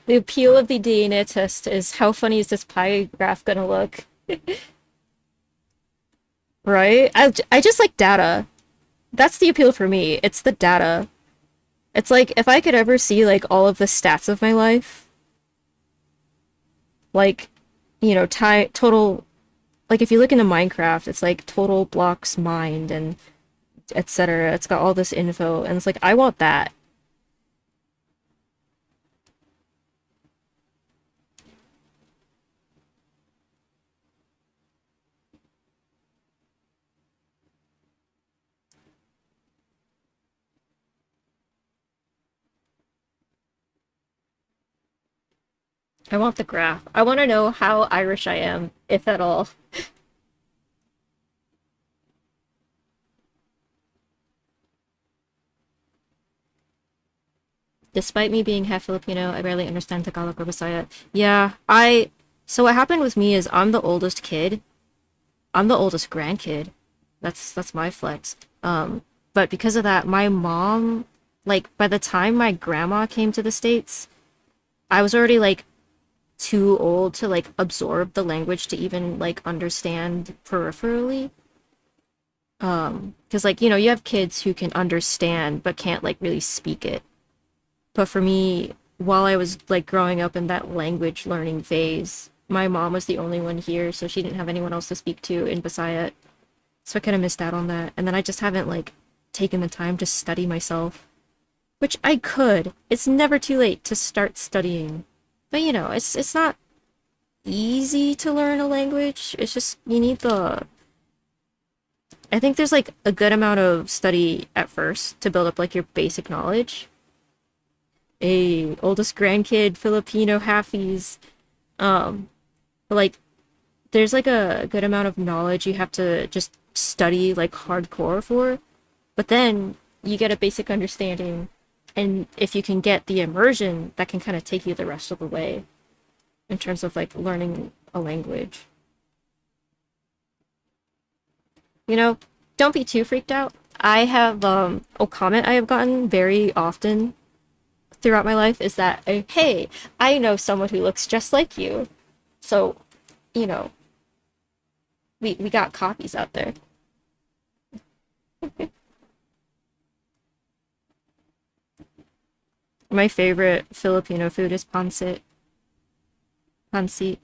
S1: The appeal of the DNA test is how funny is this pie graph gonna look, right? I just like data. That's the appeal for me. It's the data. It's like if I could ever see like all of the stats of my life, like time total. Like if you look into Minecraft, it's like total blocks mined and etc. It's got all this info, and it's like I want that. I want the graph. I want to know how Irish I am, if at all. Despite me being half Filipino, I barely understand Tagalog or Bisaya. Yeah, so what happened with me is I'm the oldest kid. I'm the oldest grandkid. That's my flex. But because of that, my mom, like by the time my grandma came to the States, I was already like too old to like absorb the language to even like understand peripherally. Because like, you have kids who can understand but can't like really speak it. But for me, while I was like growing up in that language learning phase, my mom was the only one here, so she didn't have anyone else to speak to in Bisayat. So I kind of missed out on that. And then I just haven't like taken the time to study myself, which I could. It's never too late to start studying. But it's not easy to learn a language. It's just you need the I think there's like a good amount of study at first to build up like your basic knowledge. A oldest grandkid, Filipino halfies. Um, but like there's like a good amount of knowledge you have to just study like hardcore for. But then you get a basic understanding, and if you can get the immersion, that can kind of take you the rest of the way in terms of like learning a language. You know, don't be too freaked out. I have a comment I have gotten very often throughout my life is that, hey, I know someone who looks just like you. So, you know, we got copies out there. My favorite Filipino food is pancit. Pancit.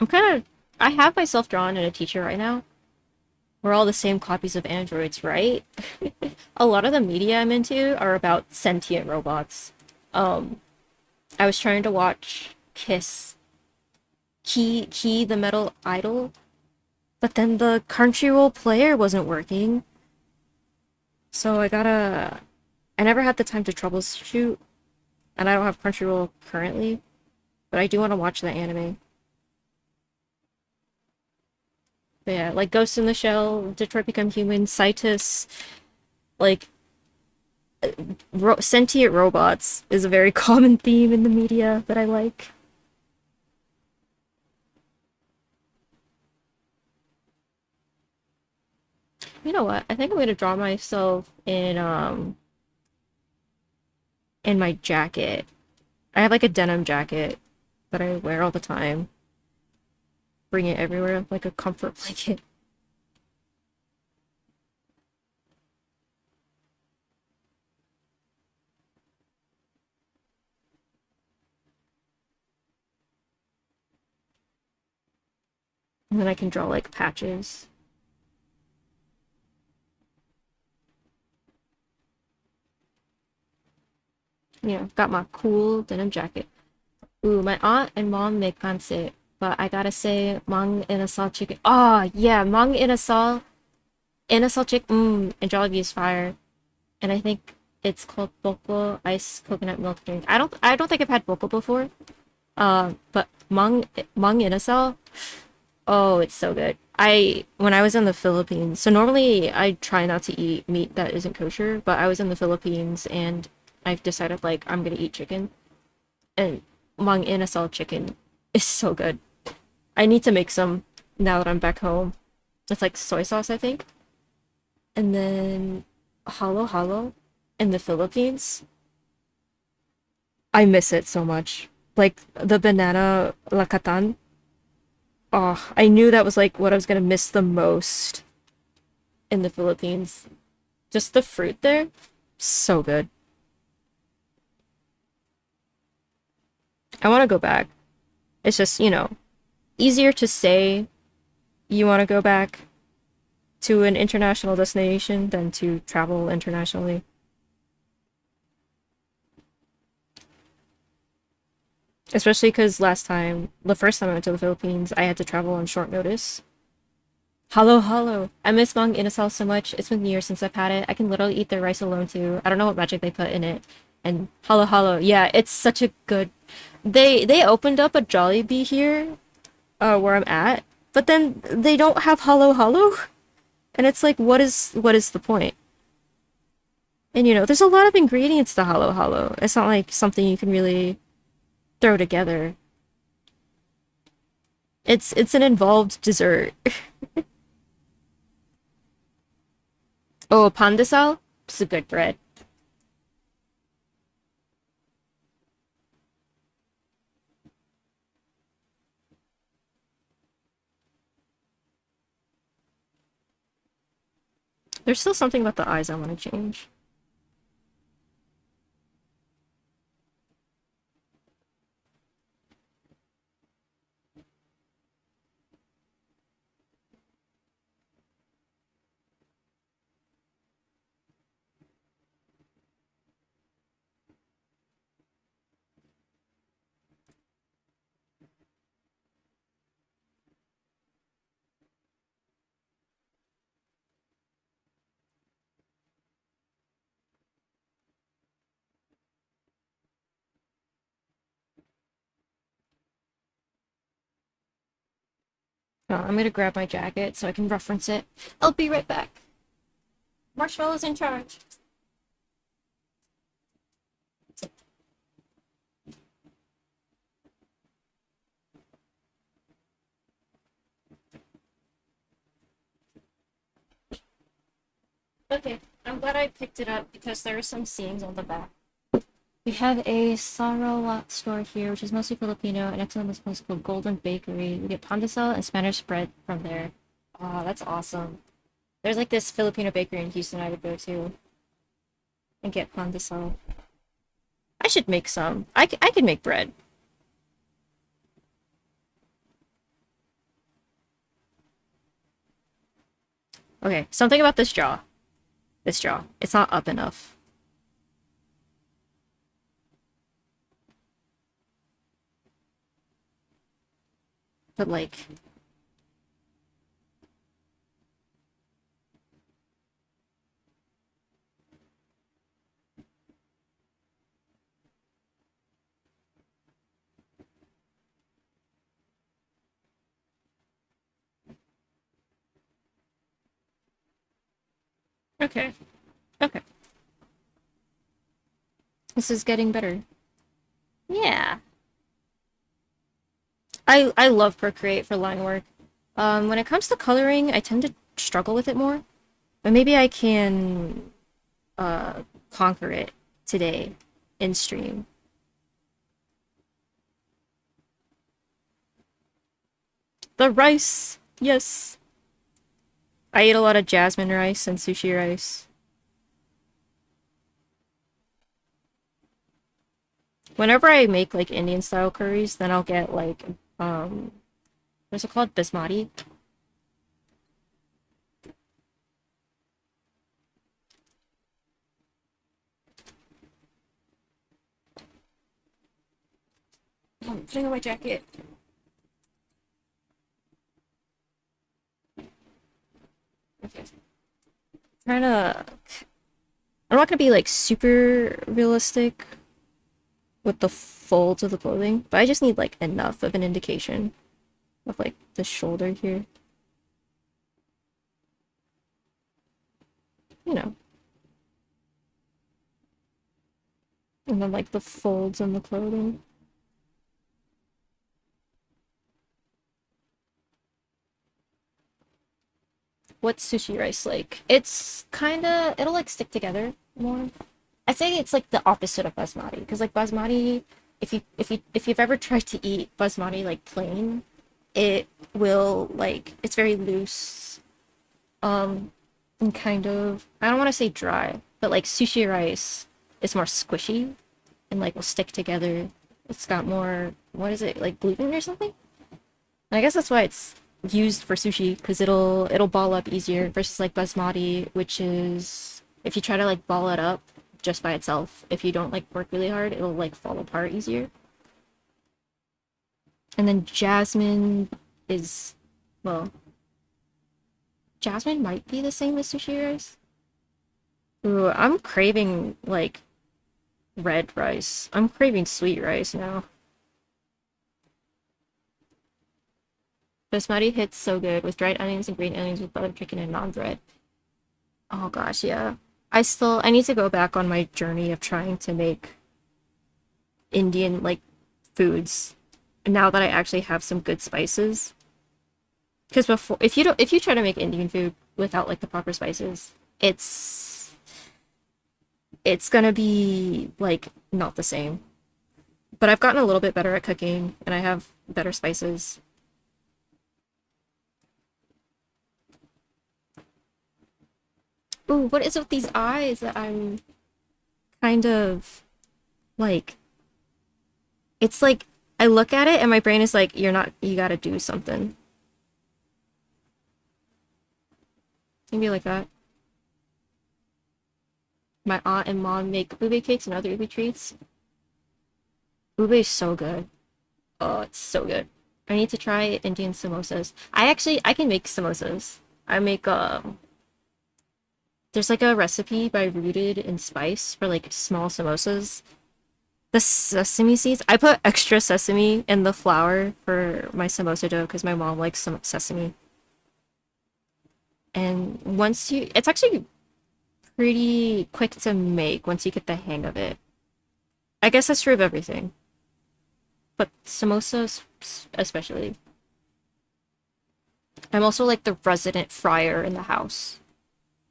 S1: I'm kind of, I have myself drawn in a teacher right now. We're all the same copies of androids, right? A lot of the media I'm into are about sentient robots. Um, I was trying to watch Key the Metal Idol, but then the Crunchyroll player wasn't working. So I never had the time to troubleshoot, and I don't have Crunchyroll currently, but I do want to watch the anime. But yeah, like Ghost in the Shell, Detroit Become Human, Cytus, like sentient robots is a very common theme in the media that I like. You know what? I think I'm gonna draw myself in my jacket. I have like a denim jacket that I wear all the time. Bring it everywhere like a comfort blanket. And then I can draw like patches. Got my cool denim jacket. Ooh, my aunt and mom make pancit, but I gotta say, mang inasal chicken. Oh, yeah, mang inasal chicken, and Jollibee is fire. And I think it's called boko ice coconut milk drink. I don't think I've had boko before. But mang inasal, oh, it's so good. When I was in the Philippines, so normally I try not to eat meat that isn't kosher, but I was in the Philippines and I've decided like I'm gonna eat chicken, and mang inasal chicken is so good. I need to make some now that I'm back home. It's like soy sauce, I think. And then halo halo in the Philippines. I miss it so much. Like the banana lakatan. Oh, I knew that was like what I was gonna miss the most in the Philippines. Just the fruit there, so good. I want to go back. It's just, easier to say you want to go back to an international destination than to travel internationally. Especially because the first time I went to the Philippines, I had to travel on short notice. Hello, hello. I miss Mang Inasal so much. It's been years since I've had it. I can literally eat their rice alone too. I don't know what magic they put in it. And hello, hello. Yeah, it's such a good. They opened up a Jollibee here, where I'm at, but then they don't have hello, hello, and it's like, what is the point? And there's a lot of ingredients to hello, hello. It's not like something you can really throw together. It's an involved dessert. Oh, pandesal? It's a good bread. There's still something about the eyes I want to change. I'm gonna grab my jacket so I can reference it. I'll be right back. Marshmallow's in charge. Okay, I'm glad I picked it up because there are some seams on the back. We have a Sarawak store here, which is mostly Filipino, an excellent place called Golden Bakery. We get pandesal and Spanish bread from there. Oh, that's awesome. There's like this Filipino bakery in Houston I would go to and get pandesal. I should make some. I can make bread. Okay, something about this jaw. This jaw. It's not up enough. But like, okay. Okay. This is getting better. Yeah. I love Procreate for line work. When it comes to coloring, I tend to struggle with it more. But maybe I can conquer it today in stream. The rice! Yes! I eat a lot of jasmine rice and sushi rice. Whenever I make like Indian style curries, then I'll get like what's it called? Basmati. Oh, I'm putting on my jacket. Okay. Trying to I'm not gonna be like super realistic with the folds of the clothing, but I just need like enough of an indication of like the shoulder here. You know. And then like the folds in the clothing. What's sushi rice like? It's kinda it'll like stick together more. I'd say it's like the opposite of basmati, because like basmati, if you've ever tried to eat basmati like plain, it will like it's very loose, and kind of I don't want to say dry, but like sushi rice is more squishy and like will stick together. It's got more what is it like gluten or something? And I guess that's why it's used for sushi because it'll ball up easier versus like basmati, which is if you try to like ball it up just by itself, if you don't like work really hard, it'll like fall apart easier. And then jasmine is well, jasmine might be the same as sushi rice. Ooh, I'm craving like red rice. I'm craving sweet rice now. Basmati hits so good with dried onions and green onions with butter chicken and naan bread. Oh gosh, yeah. I need to go back on my journey of trying to make Indian like foods now that I actually have some good spices. Because before if you try to make Indian food without like the proper spices, it's gonna be like not the same. But I've gotten a little bit better at cooking and I have better spices. Ooh, what is it with these eyes that I'm kind of like it's like I look at it and my brain is like, you're not you gotta do something. Maybe like that. My aunt and mom make ube cakes and other ube treats. Ube is so good. Oh, it's so good. I need to try Indian samosas. I can make samosas. I make there's like a recipe by Rooted in Spice for like small samosas. The sesame seeds. I put extra sesame in the flour for my samosa dough because my mom likes some sesame. And once you, it's actually pretty quick to make once you get the hang of it. I guess that's true of everything, but samosas especially. I'm also like the resident fryer in the house,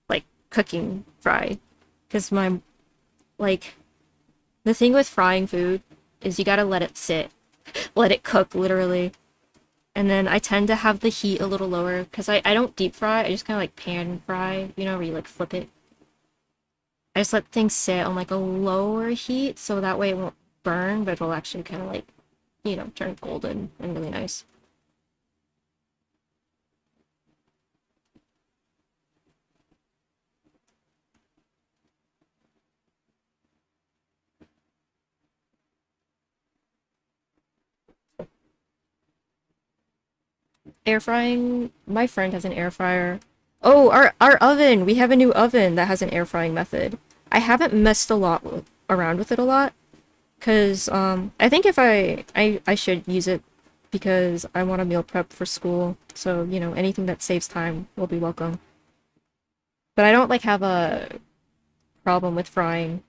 S1: like cooking fry, because my like the thing with frying food is you gotta let it sit, let it cook literally. And then I tend to have the heat a little lower because I don't deep fry. I just kind of like pan fry, you know, where you like flip it. I just let things sit on like a lower heat so that way it won't burn, but it'll actually kind of like, you know, turn golden and really nice. Air frying, my friend has an air fryer. Oh, our oven. We have a new oven that has an air frying method. I haven't messed a lot around with it a lot because I think if I should use it because I want to meal prep for school. So, you know, anything that saves time will be welcome. But I don't like have a problem with frying,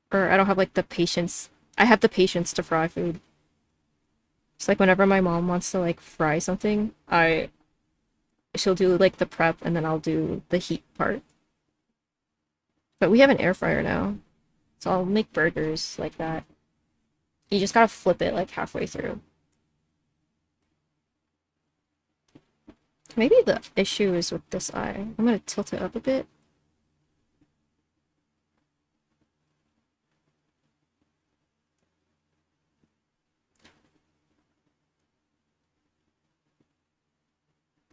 S1: or I don't have like the patience. I have the patience to fry food. It's like whenever my mom wants to like fry something, I she'll do like the prep and then I'll do the heat part. But we have an air fryer now, so I'll make burgers like that. You just gotta flip it like halfway through. Maybe the issue is with this eye. I'm gonna tilt it up a bit.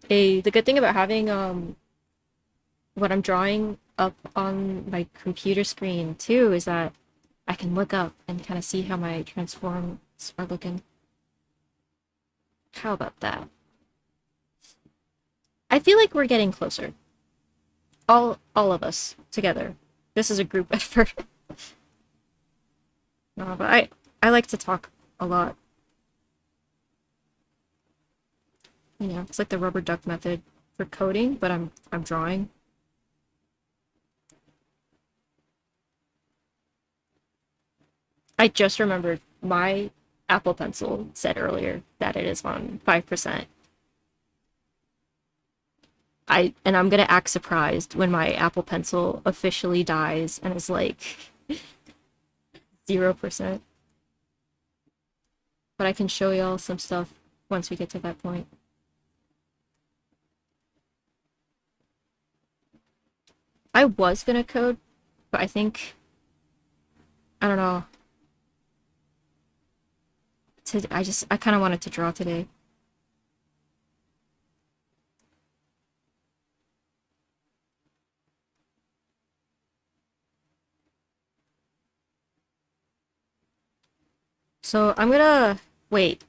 S1: The good thing about having what I'm drawing up on my computer screen too is that I can look up and kind of see how my transforms are looking. How about that? I feel like we're getting closer. All of us together. This is a group effort. No, but I like to talk a lot. You know, it's like the rubber duck method for coding, but I'm drawing. I just remembered my Apple Pencil said earlier that it is on 5%. I'm gonna act surprised when my Apple Pencil officially dies and is like 0%. But I can show y'all some stuff once we get to that point. I was gonna code, but I think I don't know. I kind of wanted to draw today. So I'm gonna wait.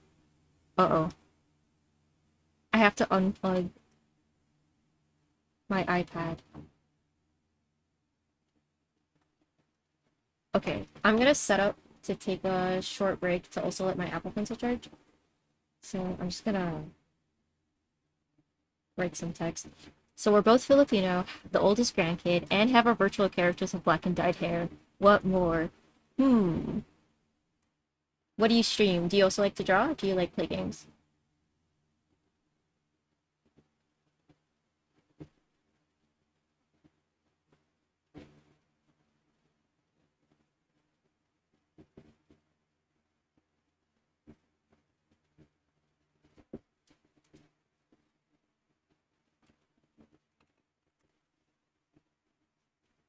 S1: Uh-oh. I have to unplug my iPad. Okay, I'm gonna set up to take a short break to also let my Apple Pencil charge. So I'm just gonna write some text. So we're both Filipino, the oldest grandkid, and have our virtual characters of black and dyed hair. What more? Hmm. What do you stream? Do you also like to draw? Do you like play games?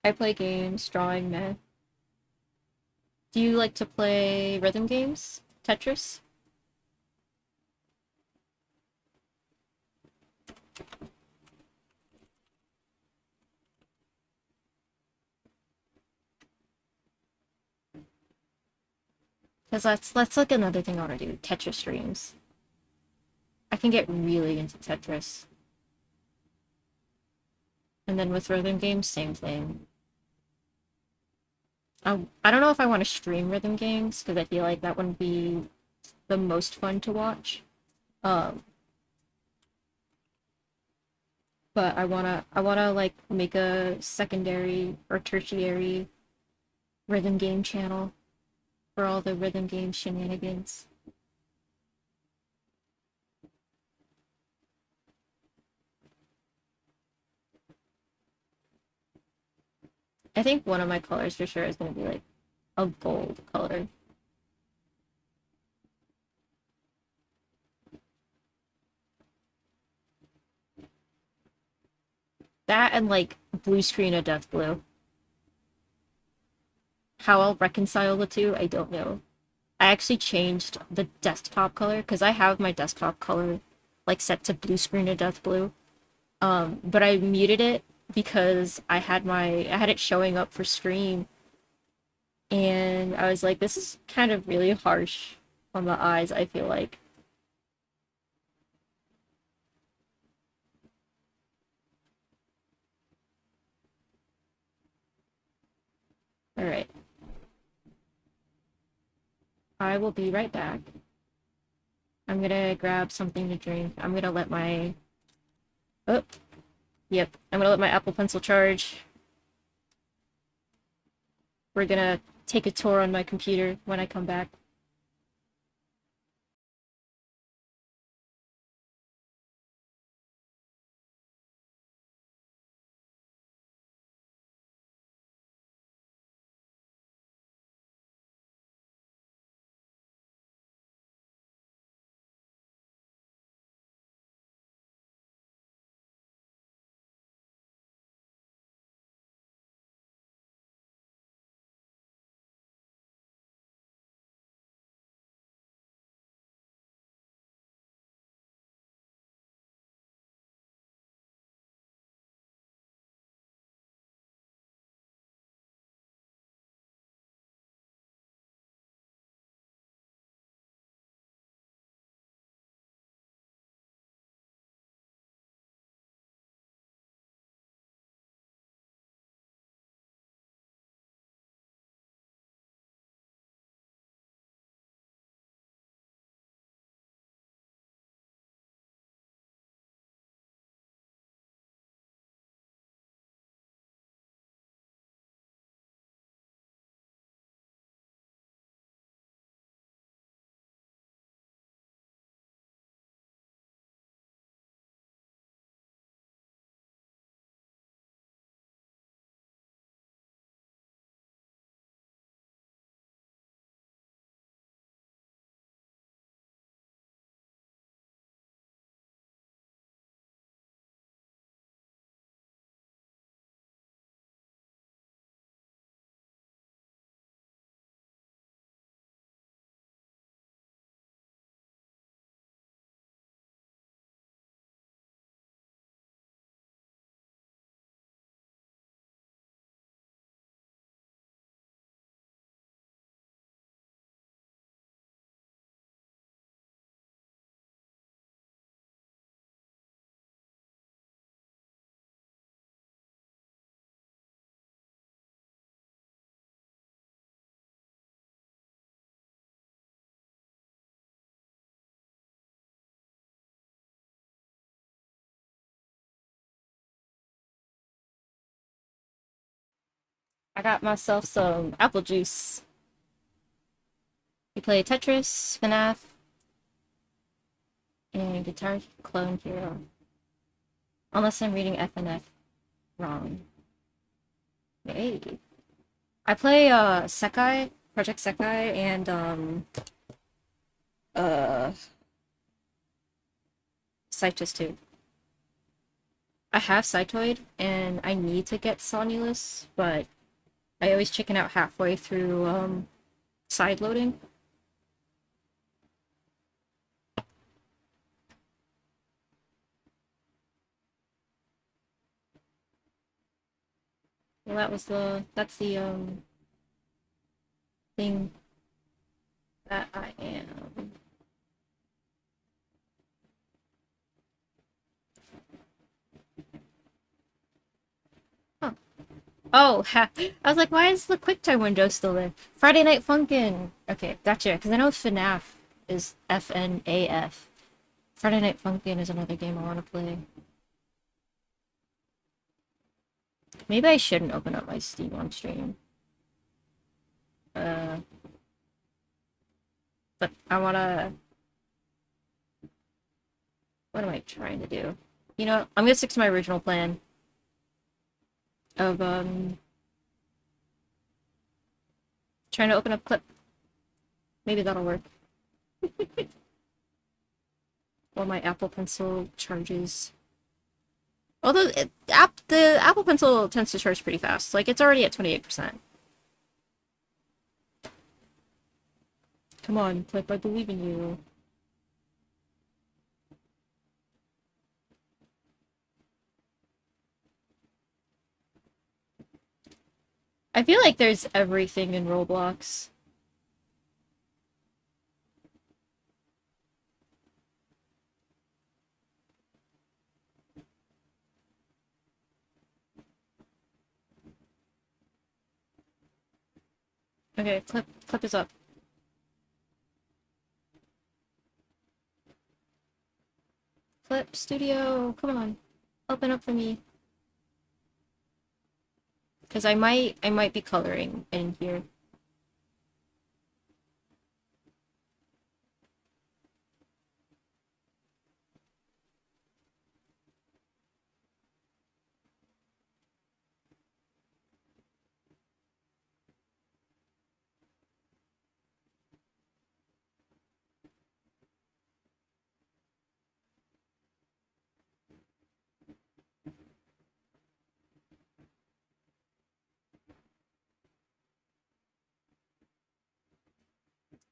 S1: I play games, drawing, meh. Do you like to play rhythm games? Tetris? Because let's look another thing I want to do. Tetris streams. I can get really into Tetris. And then with rhythm games, same thing. I don't know if I want to stream rhythm games because I feel like that wouldn't be the most fun to watch. Um, but I wanna like make a secondary or tertiary rhythm game channel for all the rhythm game shenanigans. I think one of my colors for sure is gonna be like a gold color. That and like blue screen of death blue. How I'll reconcile the two, I don't know. I actually changed the desktop color because I have my desktop color like set to blue screen of death blue. But I muted it because I had it showing up for stream and I was like, this is kind of really harsh on the eyes, I feel like. Alright. I will be right back. I'm gonna grab something to drink. I'm gonna let my oh, yep. I'm gonna let my Apple Pencil charge. We're gonna take a tour on my computer when I come back. I got myself some apple juice. We play Tetris, FNAF, and Guitar Clone Hero. Unless I'm reading FNF wrong. Hey. I play Sekai, Project Sekai, and uh Cytus too. I have Cytoid and I need to get Sonulus, but I always chicken out halfway through side loading. Well, that's the thing that I am. Huh. Oh, ha. I was like, why is the QuickTime window still there? Friday Night Funkin'. Okay, gotcha. Because I know FNAF is FNAF. Friday Night Funkin' is another game I want to play. Maybe I shouldn't open up my Steam on stream. Uh, but I want to... What am I trying to do? You know, I'm going to stick to my original plan of, trying to open up Clip. Maybe that'll work. While my Apple Pencil charges. Although the Apple Pencil tends to charge pretty fast. Like, it's already at 28%. Come on, Clip, I believe in you. I feel like there's everything in Roblox. Okay, Clip is up. Clip Studio, come on. Open up for me. Because I might be coloring in here.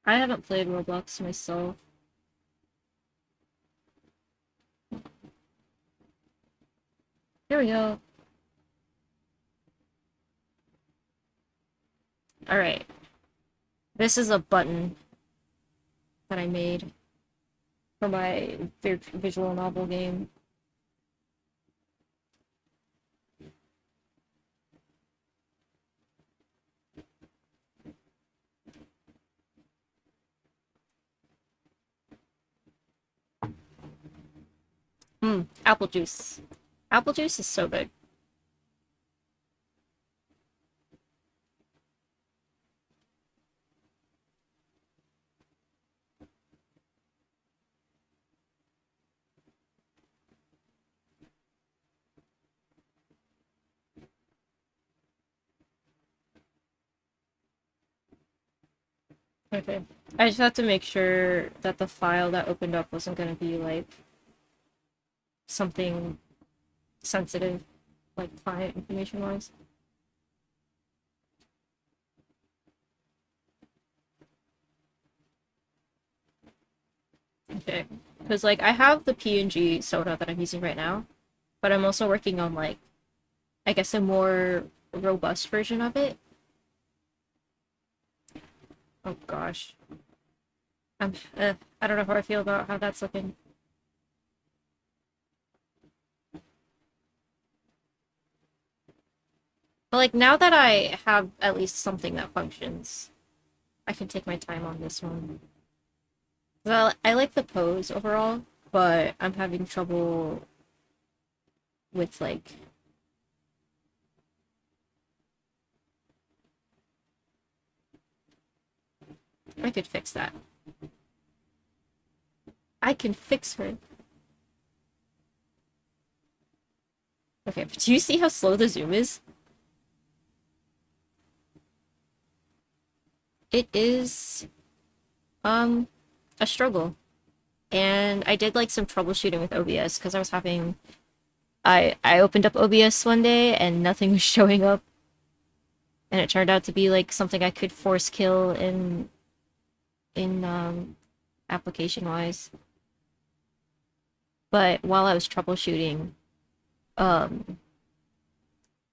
S1: I haven't played Roblox myself. Here we go. Alright. This is a button that I made for my visual novel game. Apple juice. Apple juice is so good. Okay. I just have to make sure that the file that opened up wasn't going to be, like, something sensitive, like, client information-wise. Okay. Because, like, I have the PNG soda that I'm using right now, but I'm also working on, like, I guess a more robust version of it. Oh, gosh. I don't know how I feel about how that's looking. But like now that I have at least something that functions, I can take my time on this one. Well, I like the pose overall, but I'm having trouble with like I could fix that. I can fix her. Okay, but do you see how slow the zoom is? It is a struggle. And I did like some troubleshooting with OBS because I was having I opened up OBS one day and nothing was showing up. And it turned out to be like something I could force kill in application wise. But while I was troubleshooting, um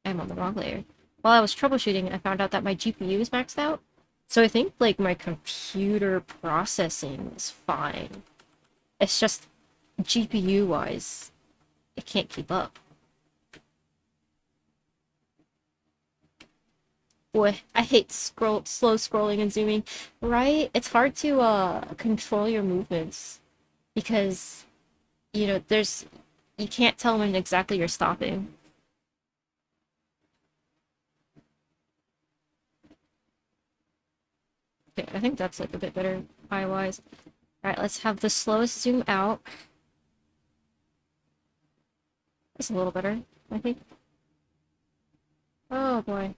S1: I'm on the wrong layer. While I was troubleshooting, I found out that my GPU is maxed out. So I think like my computer processing is fine. It's just GPU wise, it can't keep up. Boy, I hate slow scrolling and zooming. Right? It's hard to control your movements because there's you can't tell when exactly you're stopping. Okay, I think that's like a bit better eye-wise. All right, let's have the slowest zoom out. It's a little better, I think. Oh boy.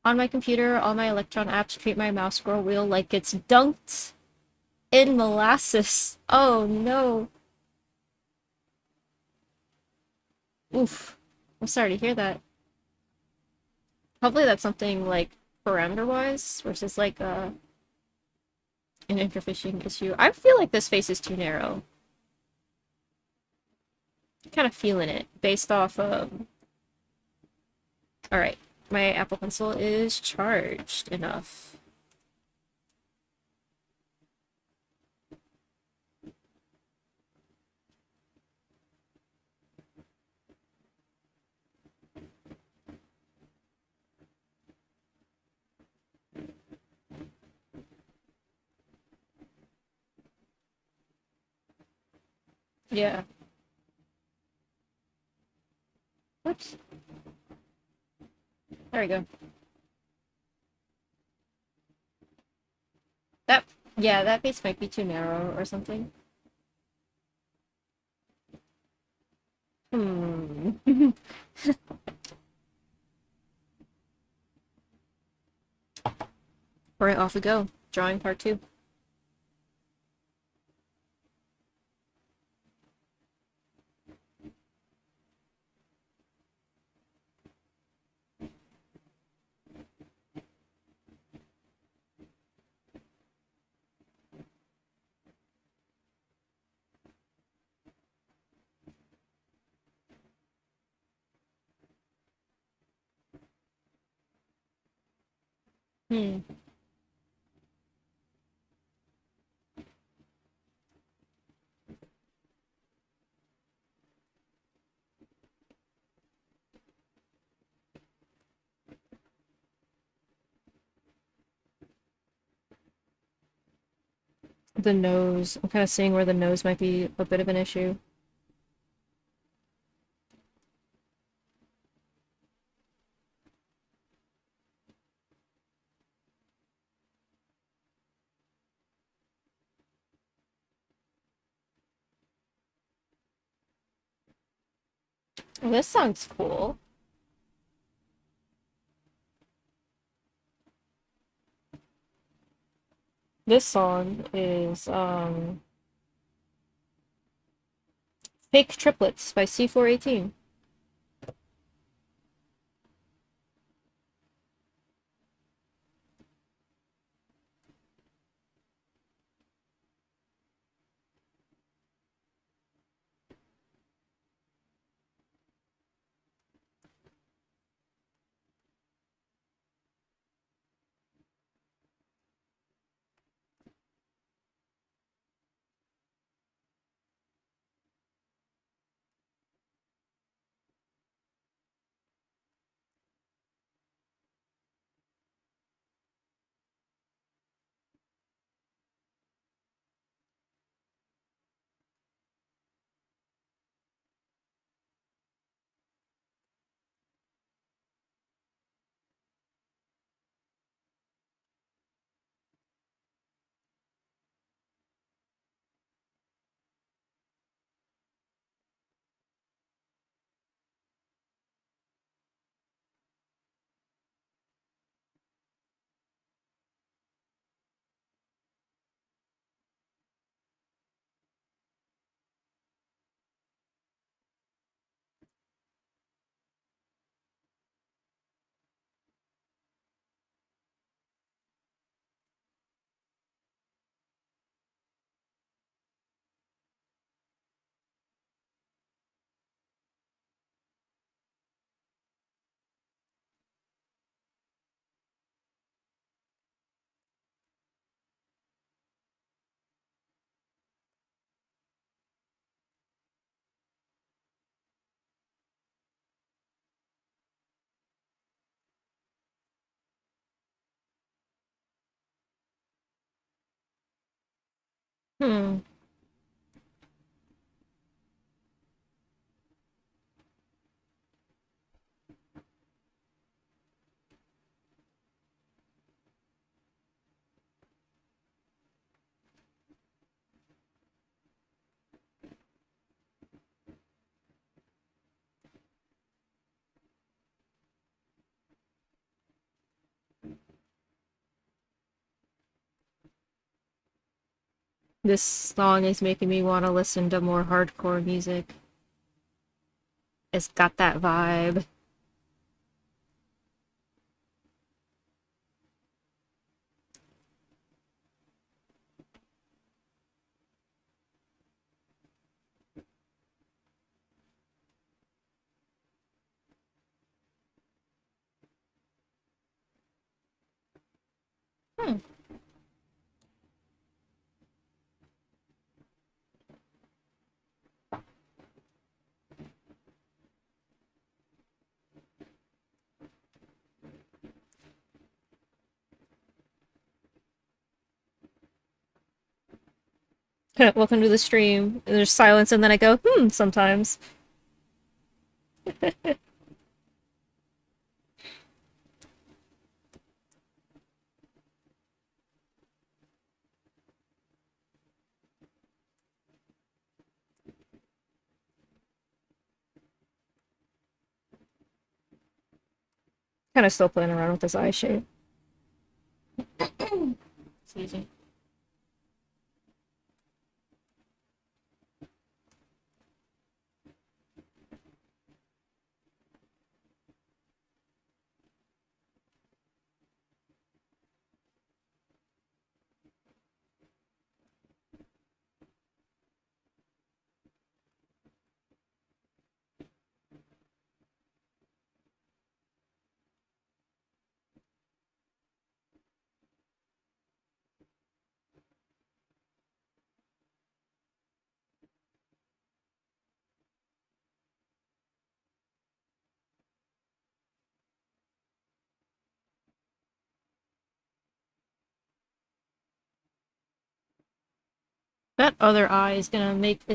S1: On my computer, all my Electron apps treat my mouse scroll wheel like it's dunked in molasses. Oh no. Oof. I'm sorry to hear that. Hopefully that's something like parameter-wise versus like an interfacing issue. I feel like this face is too narrow. Kind of feeling it based off Alright, my Apple Pencil is charged enough. Yeah. Whoops. There we go. That, yeah, that face might be too narrow or something. Hmm. Alright, off we go. Drawing part 2. Hmm. The nose. I'm kind of seeing where the nose might be a bit of an issue. Well, this sounds cool. This song is Fake Triplets by C418. Hmm. This song is making me want to listen to more hardcore music. It's got that vibe. Hmm. Welcome to the stream. There's silence, and then I go, hmm, sometimes. Kind of still playing around with this eye shape. Excuse me. That other eye is gonna make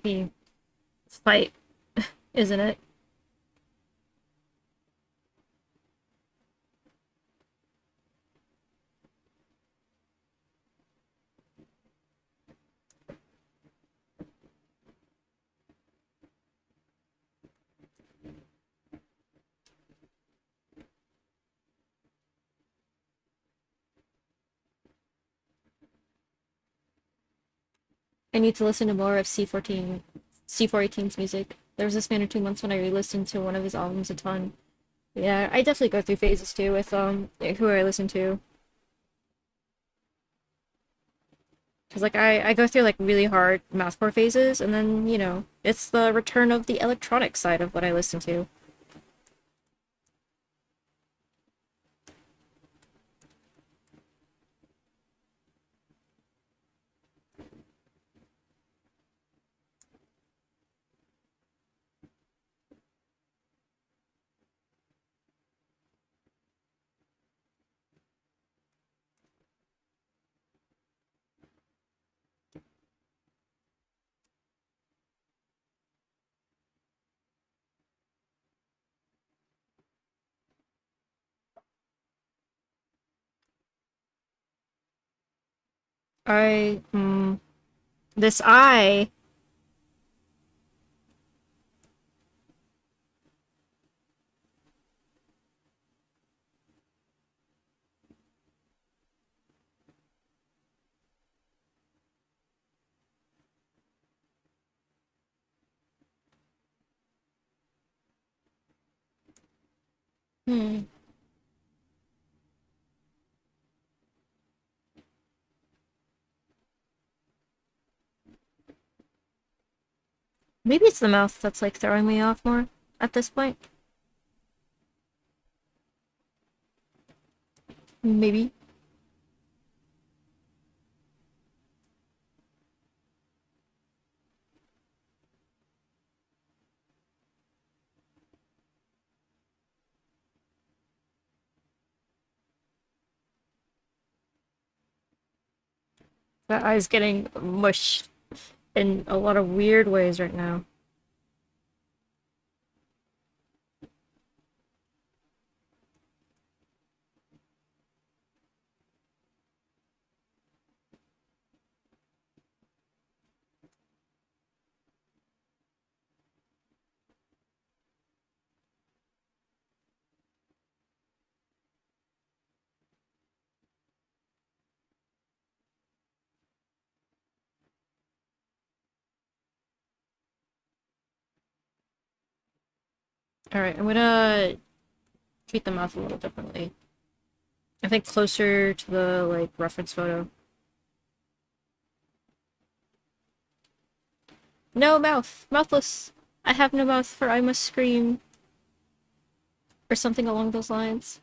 S1: me fight, isn't it? I need to listen to more of C418's music. There was a span of 2 months when I re-listened to one of his albums a ton. Yeah, I definitely go through phases too with who I listen to. Cause like I go through like really hard mathcore phases, and then it's the return of the electronic side of what I listen to. I this eye. Hmm. Maybe it's the mouth that's like throwing me off more at this point. Maybe. That eye's getting mushed in a lot of weird ways right now. Alright, I'm gonna treat the mouth a little differently. I think closer to the, like, reference photo. No mouth! Mouthless! I have no mouth, for I must scream. Or something along those lines.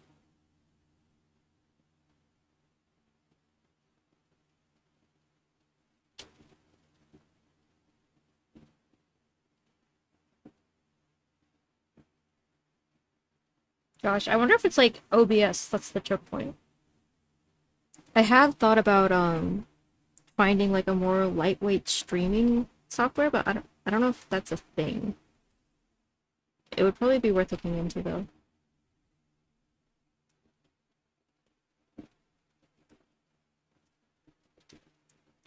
S1: Gosh, I wonder if it's like OBS, that's the choke point. I have thought about finding like a more lightweight streaming software, but I don't know if that's a thing. It would probably be worth looking into though.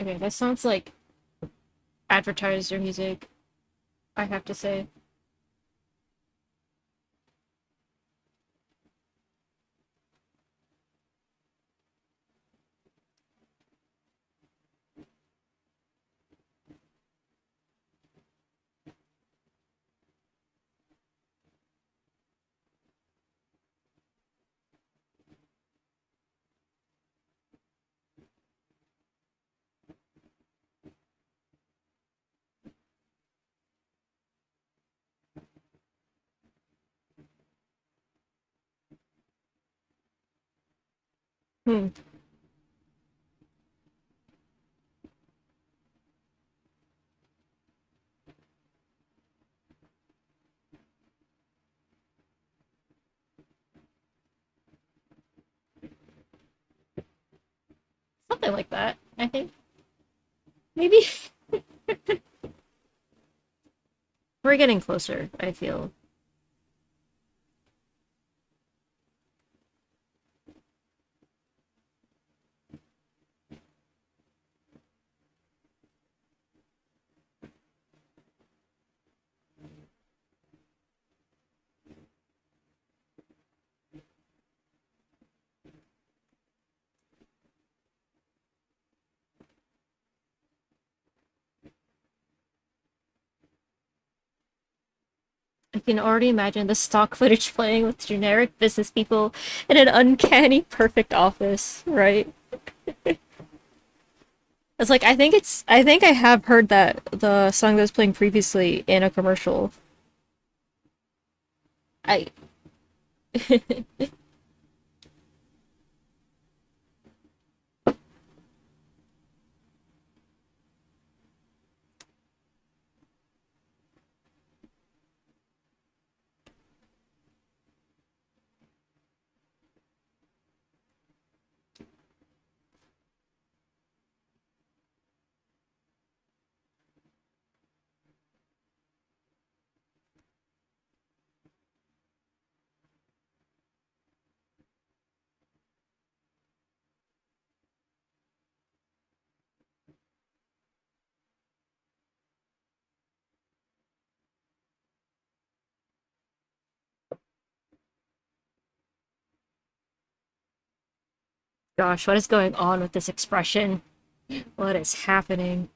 S1: Okay, that sounds like advertiser music, I have to say. Hmm. Something like that, I think. Maybe. We're getting closer, I feel. I can already imagine the stock footage playing with generic business people in an uncanny perfect office, right? It's like I think I have heard that the song that was playing previously in a commercial. I Gosh, what is going on with this expression? What is happening?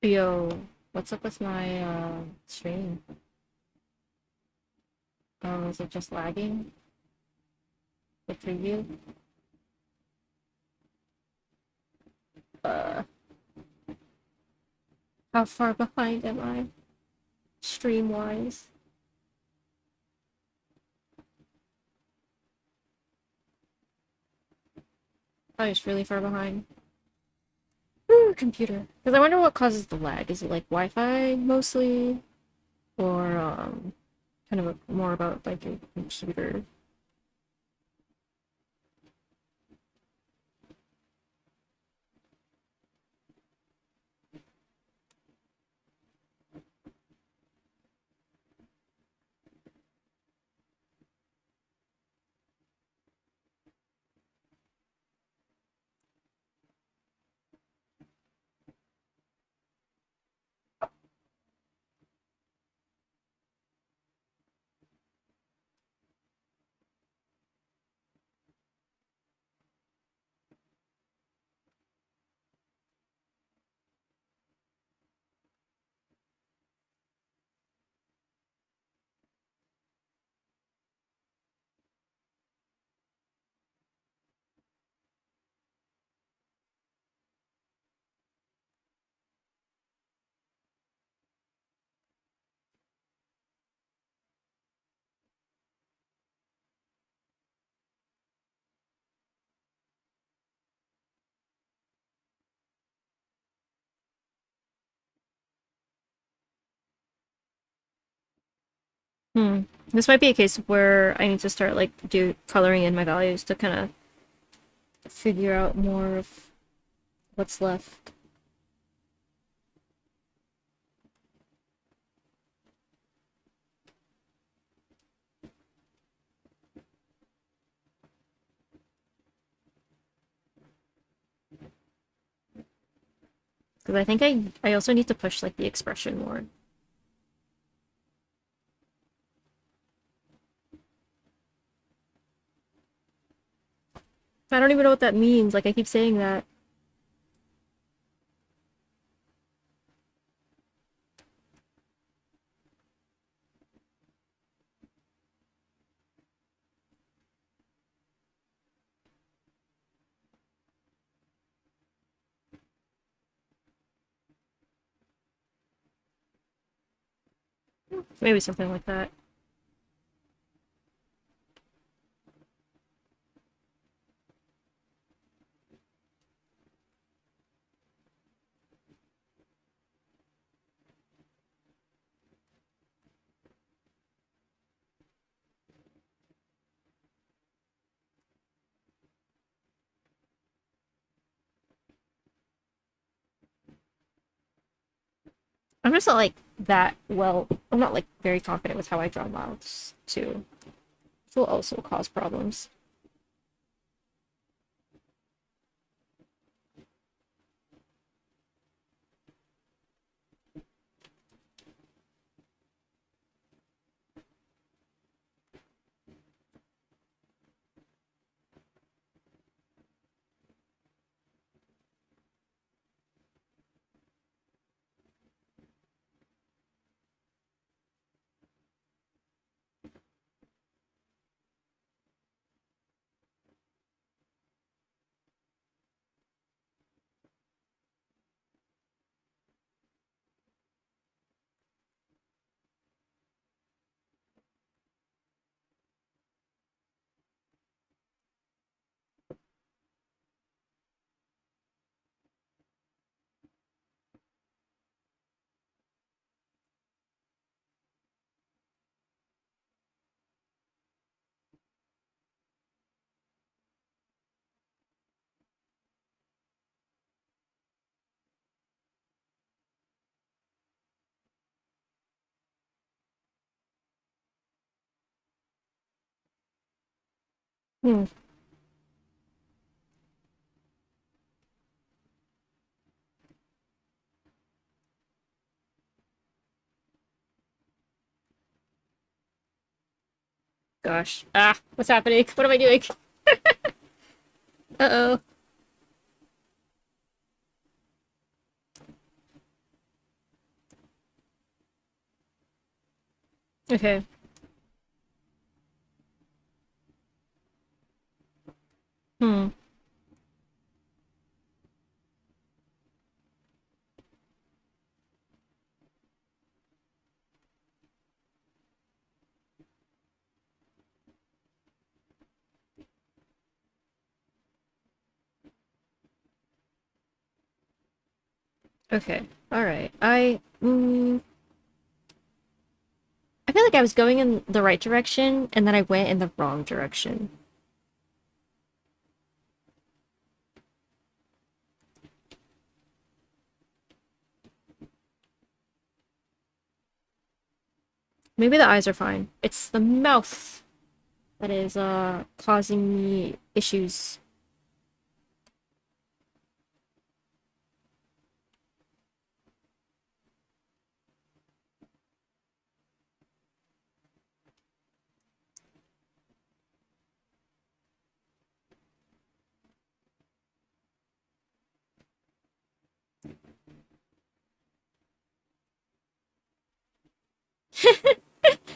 S1: Yo, what's up with my stream? Oh, is it just lagging? The preview? Uh, how far behind am I? Stream wise? Probably just really far behind. Ooh, computer. Because I wonder what causes the lag. Is it like Wi-Fi mostly? Or kind of more about like your computer? Hmm. This might be a case where I need to start like do coloring in my values to kind of figure out more of what's left. Because I think I also need to push like the expression more. I don't even know what that means. Like I keep saying that. Maybe something like that. I'm just not like that well. I'm not like very confident with how I draw mouths too. This will also cause problems. Hmm. Gosh. Ah, what's happening? What am I doing? Uh-oh. Okay. Hmm. Okay. All right. I feel like I was going in the right direction and then I went in the wrong direction. Maybe the eyes are fine. It's the mouth that is causing me issues.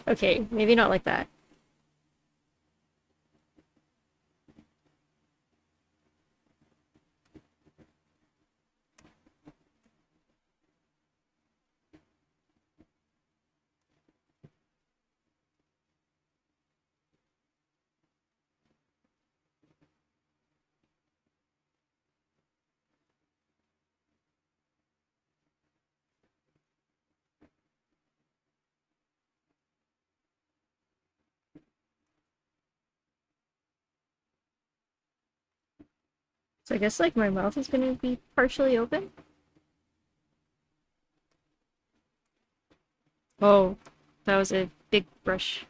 S1: Okay, maybe not like that. So I guess like my mouth is gonna be partially open. Oh, that was a big brush.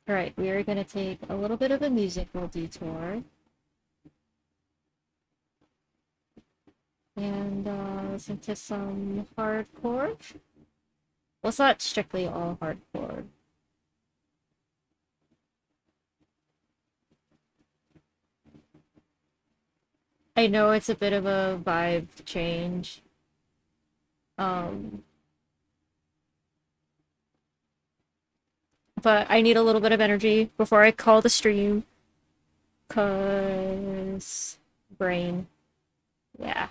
S1: All right, we are gonna take a little bit of a musical detour and listen to some hardcore. Well, it's not strictly all hardcore. I know it's a bit of a vibe change. Um, but I need a little bit of energy before I call the stream. Cause brain. Yeah.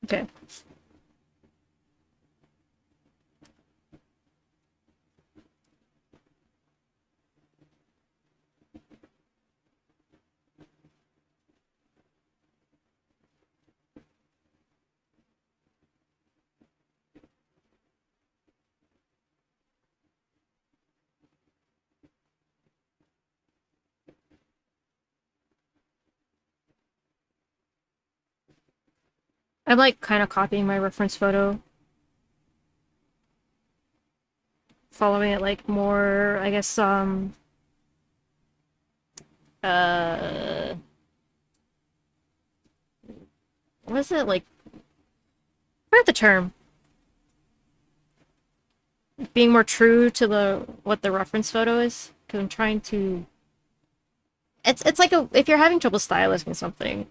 S1: Okay. I'm like kind of copying my reference photo, following it like more, I guess, uh, what is it like? What the term? Being more true to the what the reference photo is. Because I'm trying to. It's like a if you're having trouble stylizing something,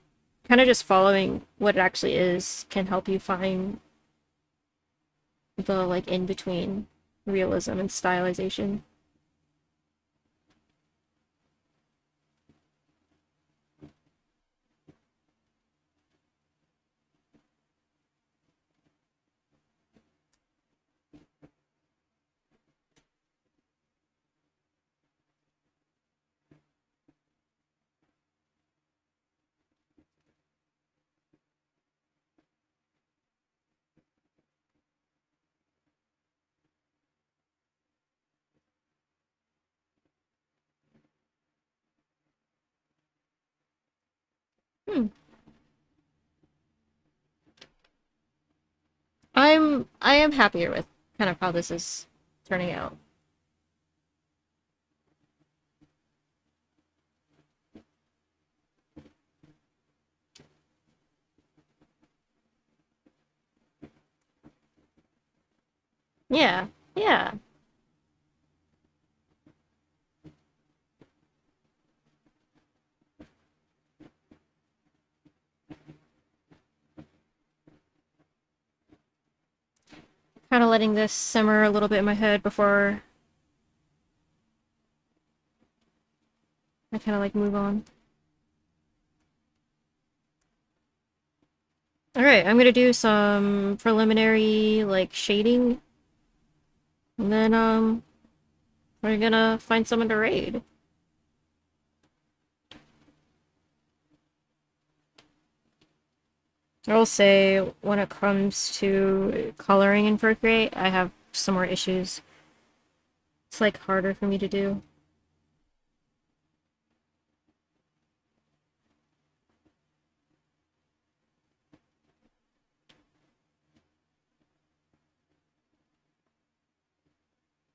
S1: kind of just following what it actually is can help you find the like in between realism and stylization. Hmm. I am happier with kind of how this is turning out. Yeah, yeah. Kind of letting this simmer a little bit in my head before I kind of like move on. Alright, I'm gonna do some preliminary, like, shading. And then, we're gonna find someone to raid. I will say, when it comes to coloring in Procreate, I have some more issues. It's, like, harder for me to do.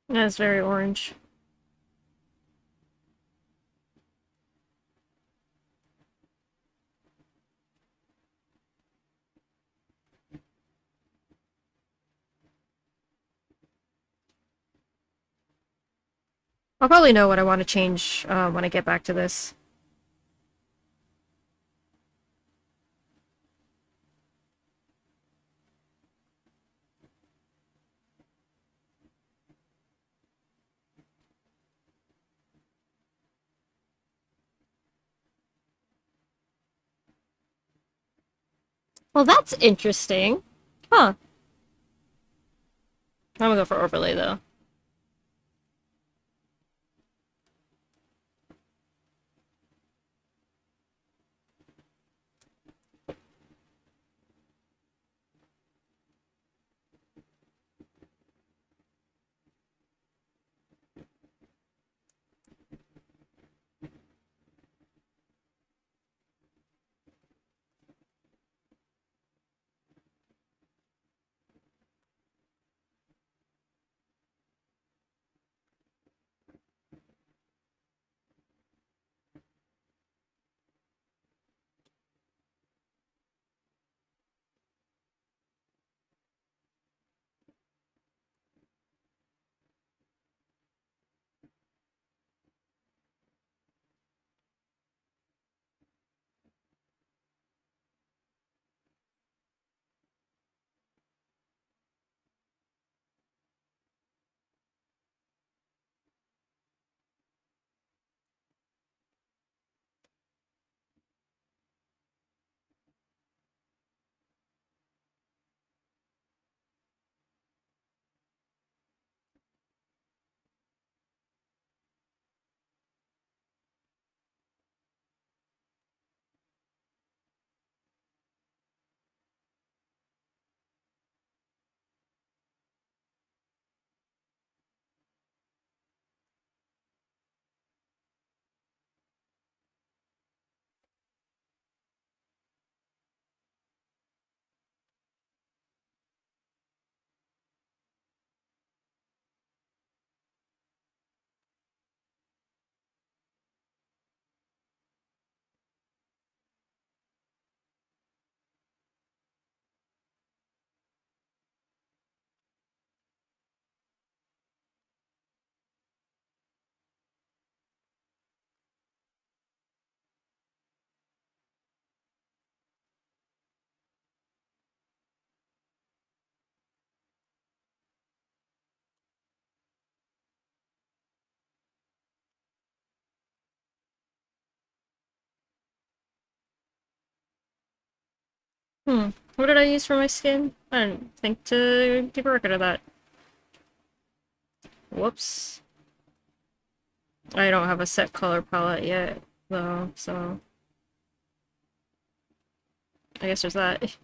S1: Yeah, it's very orange. I'll probably know what I want to change when I get back to this. Well, that's interesting. Huh. I'm gonna go for overlay, though. Hmm. What did I use for my skin? I didn't think to keep a record of that. Whoops. I don't have a set color palette yet, though, so I guess there's that.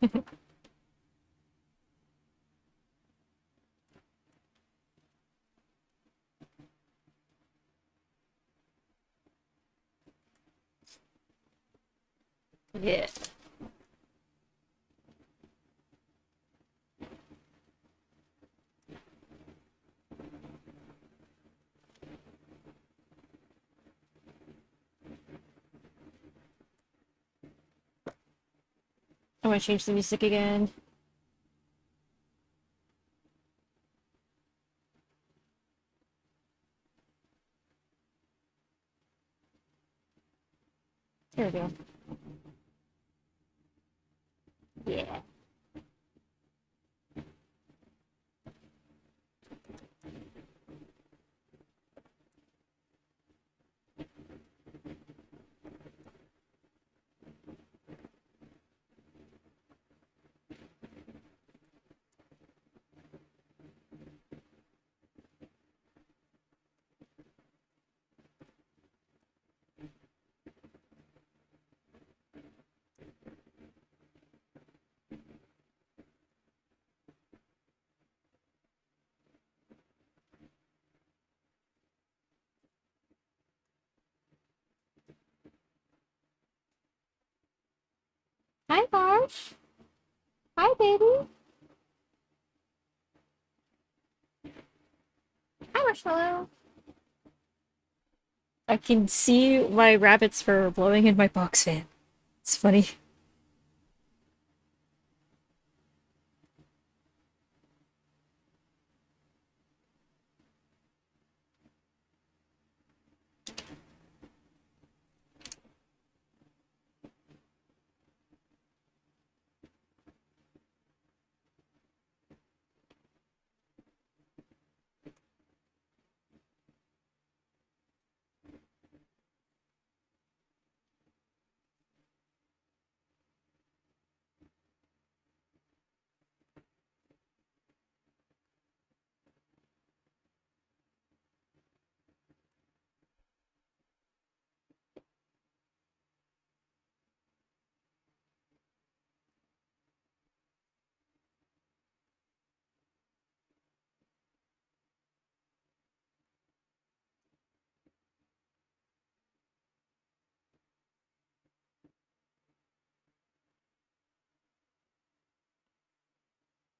S1: Yeah. I want to change the music again. There we go. Yeah. Hi, Marsh. Hi, baby. Hi, Marshmallow. I can see my rabbit's fur blowing in my box fan. It's funny.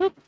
S1: Oop.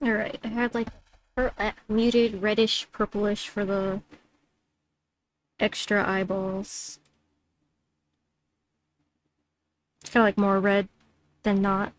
S1: Alright, I had like muted reddish purplish for the extra eyeballs. It's kind of like more red than not.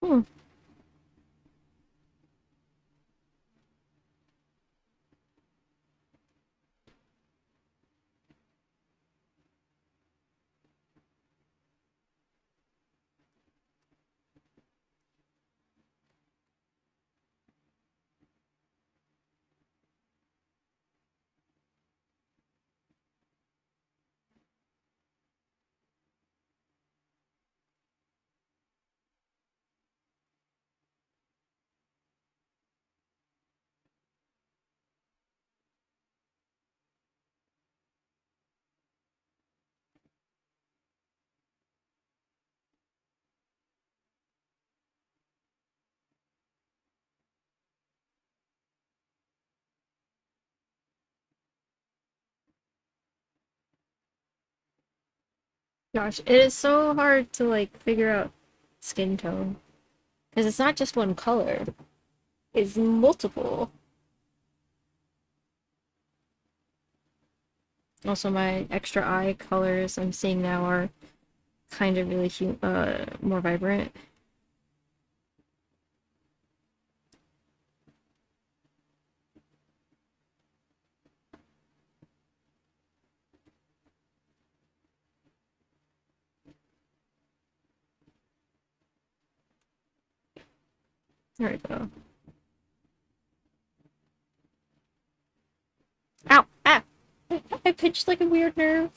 S1: Hmm. Gosh, it is so hard to like figure out skin tone because it's not just one color, it's multiple. Also, my extra eye colors I'm seeing now are kind of really more vibrant. There we go. Ow! Ah! I pinched like a weird nerve.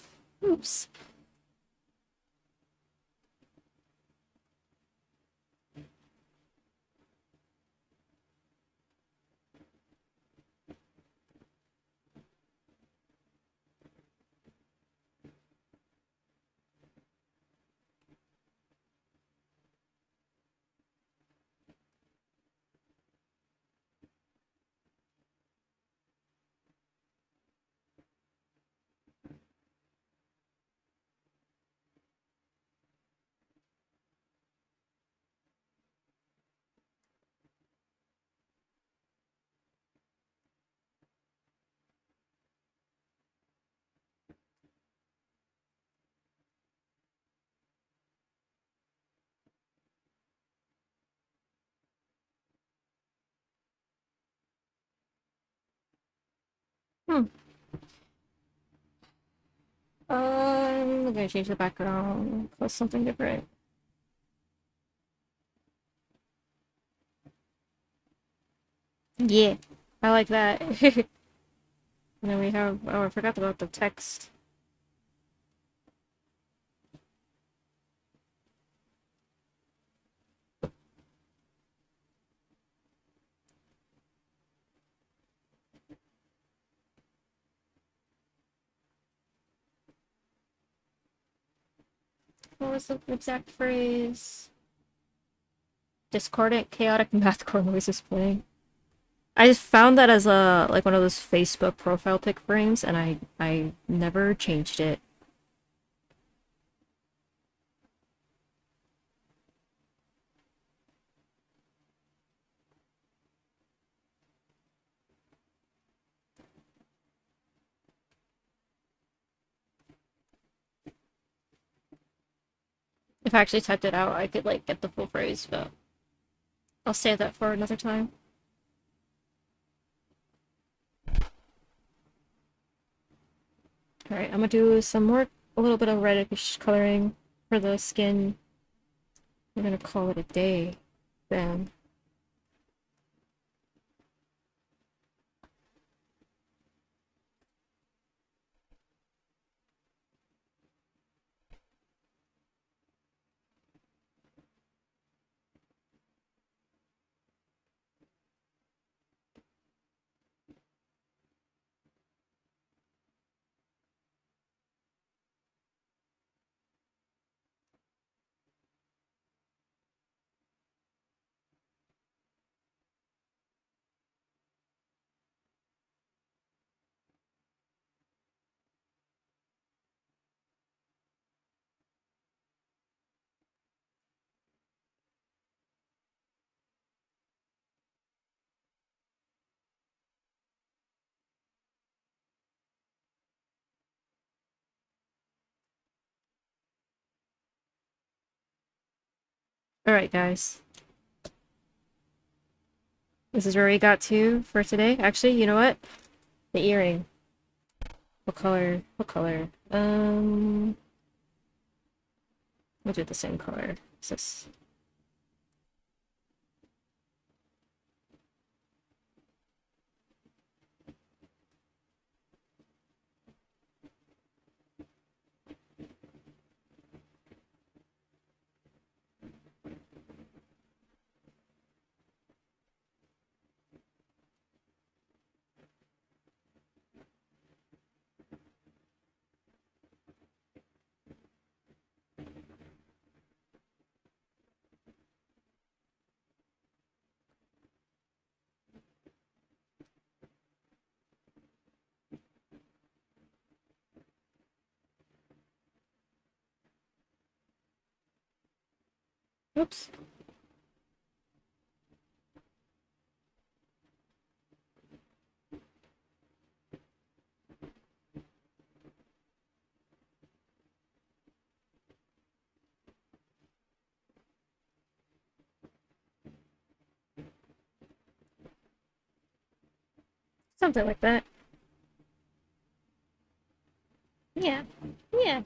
S1: Oops. Hmm. I'm gonna change the background. Plus something different. Yeah, I like that. And then we have, oh, I forgot about the text. What was the exact phrase? Discordant, chaotic mathcore noises playing. I just found that as a like one of those Facebook profile pic frames, and I never changed it. If I actually typed it out, I could like get the full phrase, but I'll save that for another time. All right, I'm gonna do some more, a little bit of reddish coloring for the skin. We're gonna call it a day. Then. All right, guys. This is where we got to for today. Actually, you know what? The earring. What color? What color? We'll do the same color. Is this? Oops. Something like that. Yeah. Yeah.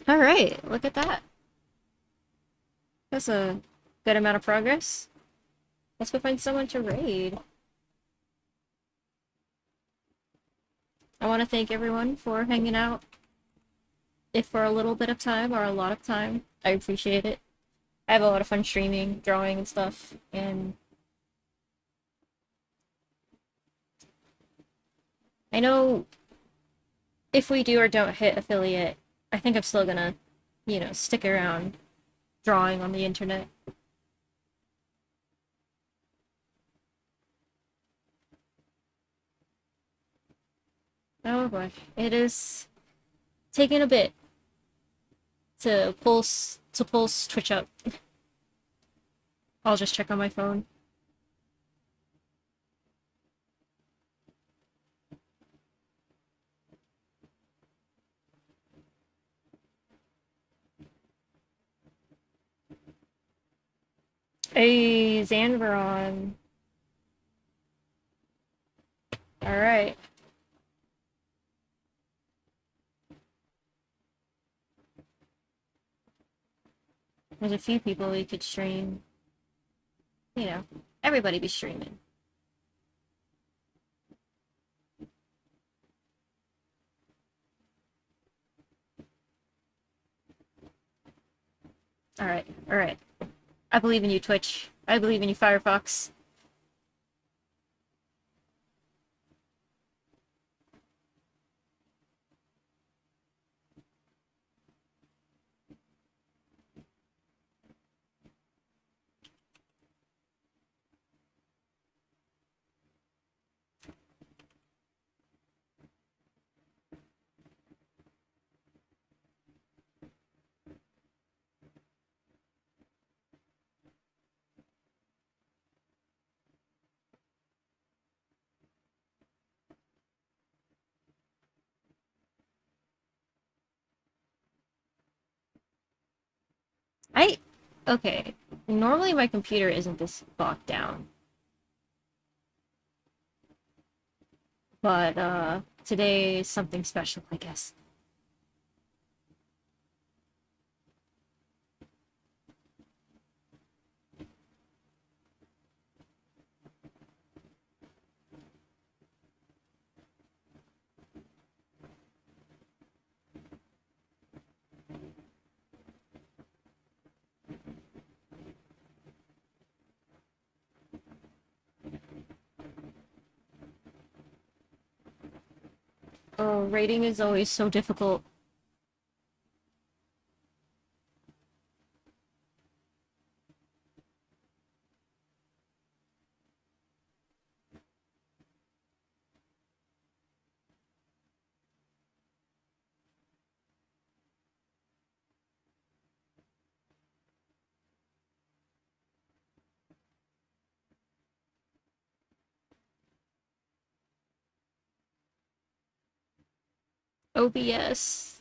S1: All right. Look at that. That's a good amount of progress. Let's go find someone to raid. I want to thank everyone for hanging out, if for a little bit of time or a lot of time. I appreciate it. I have a lot of fun streaming, drawing, and stuff, and I know if we do or don't hit affiliate, I think I'm still gonna, stick around drawing on the internet. Oh boy, it is taking a bit to pulse Twitch up. I'll just check on my phone. Hey, Zanveron. Alright. There's a few people we could stream. Everybody be streaming. Alright, alright. I believe in you, Twitch. I believe in you, Firefox. I okay. Normally my computer isn't this bogged down. But today is something special, I guess. Oh, rating is always so difficult. OBS.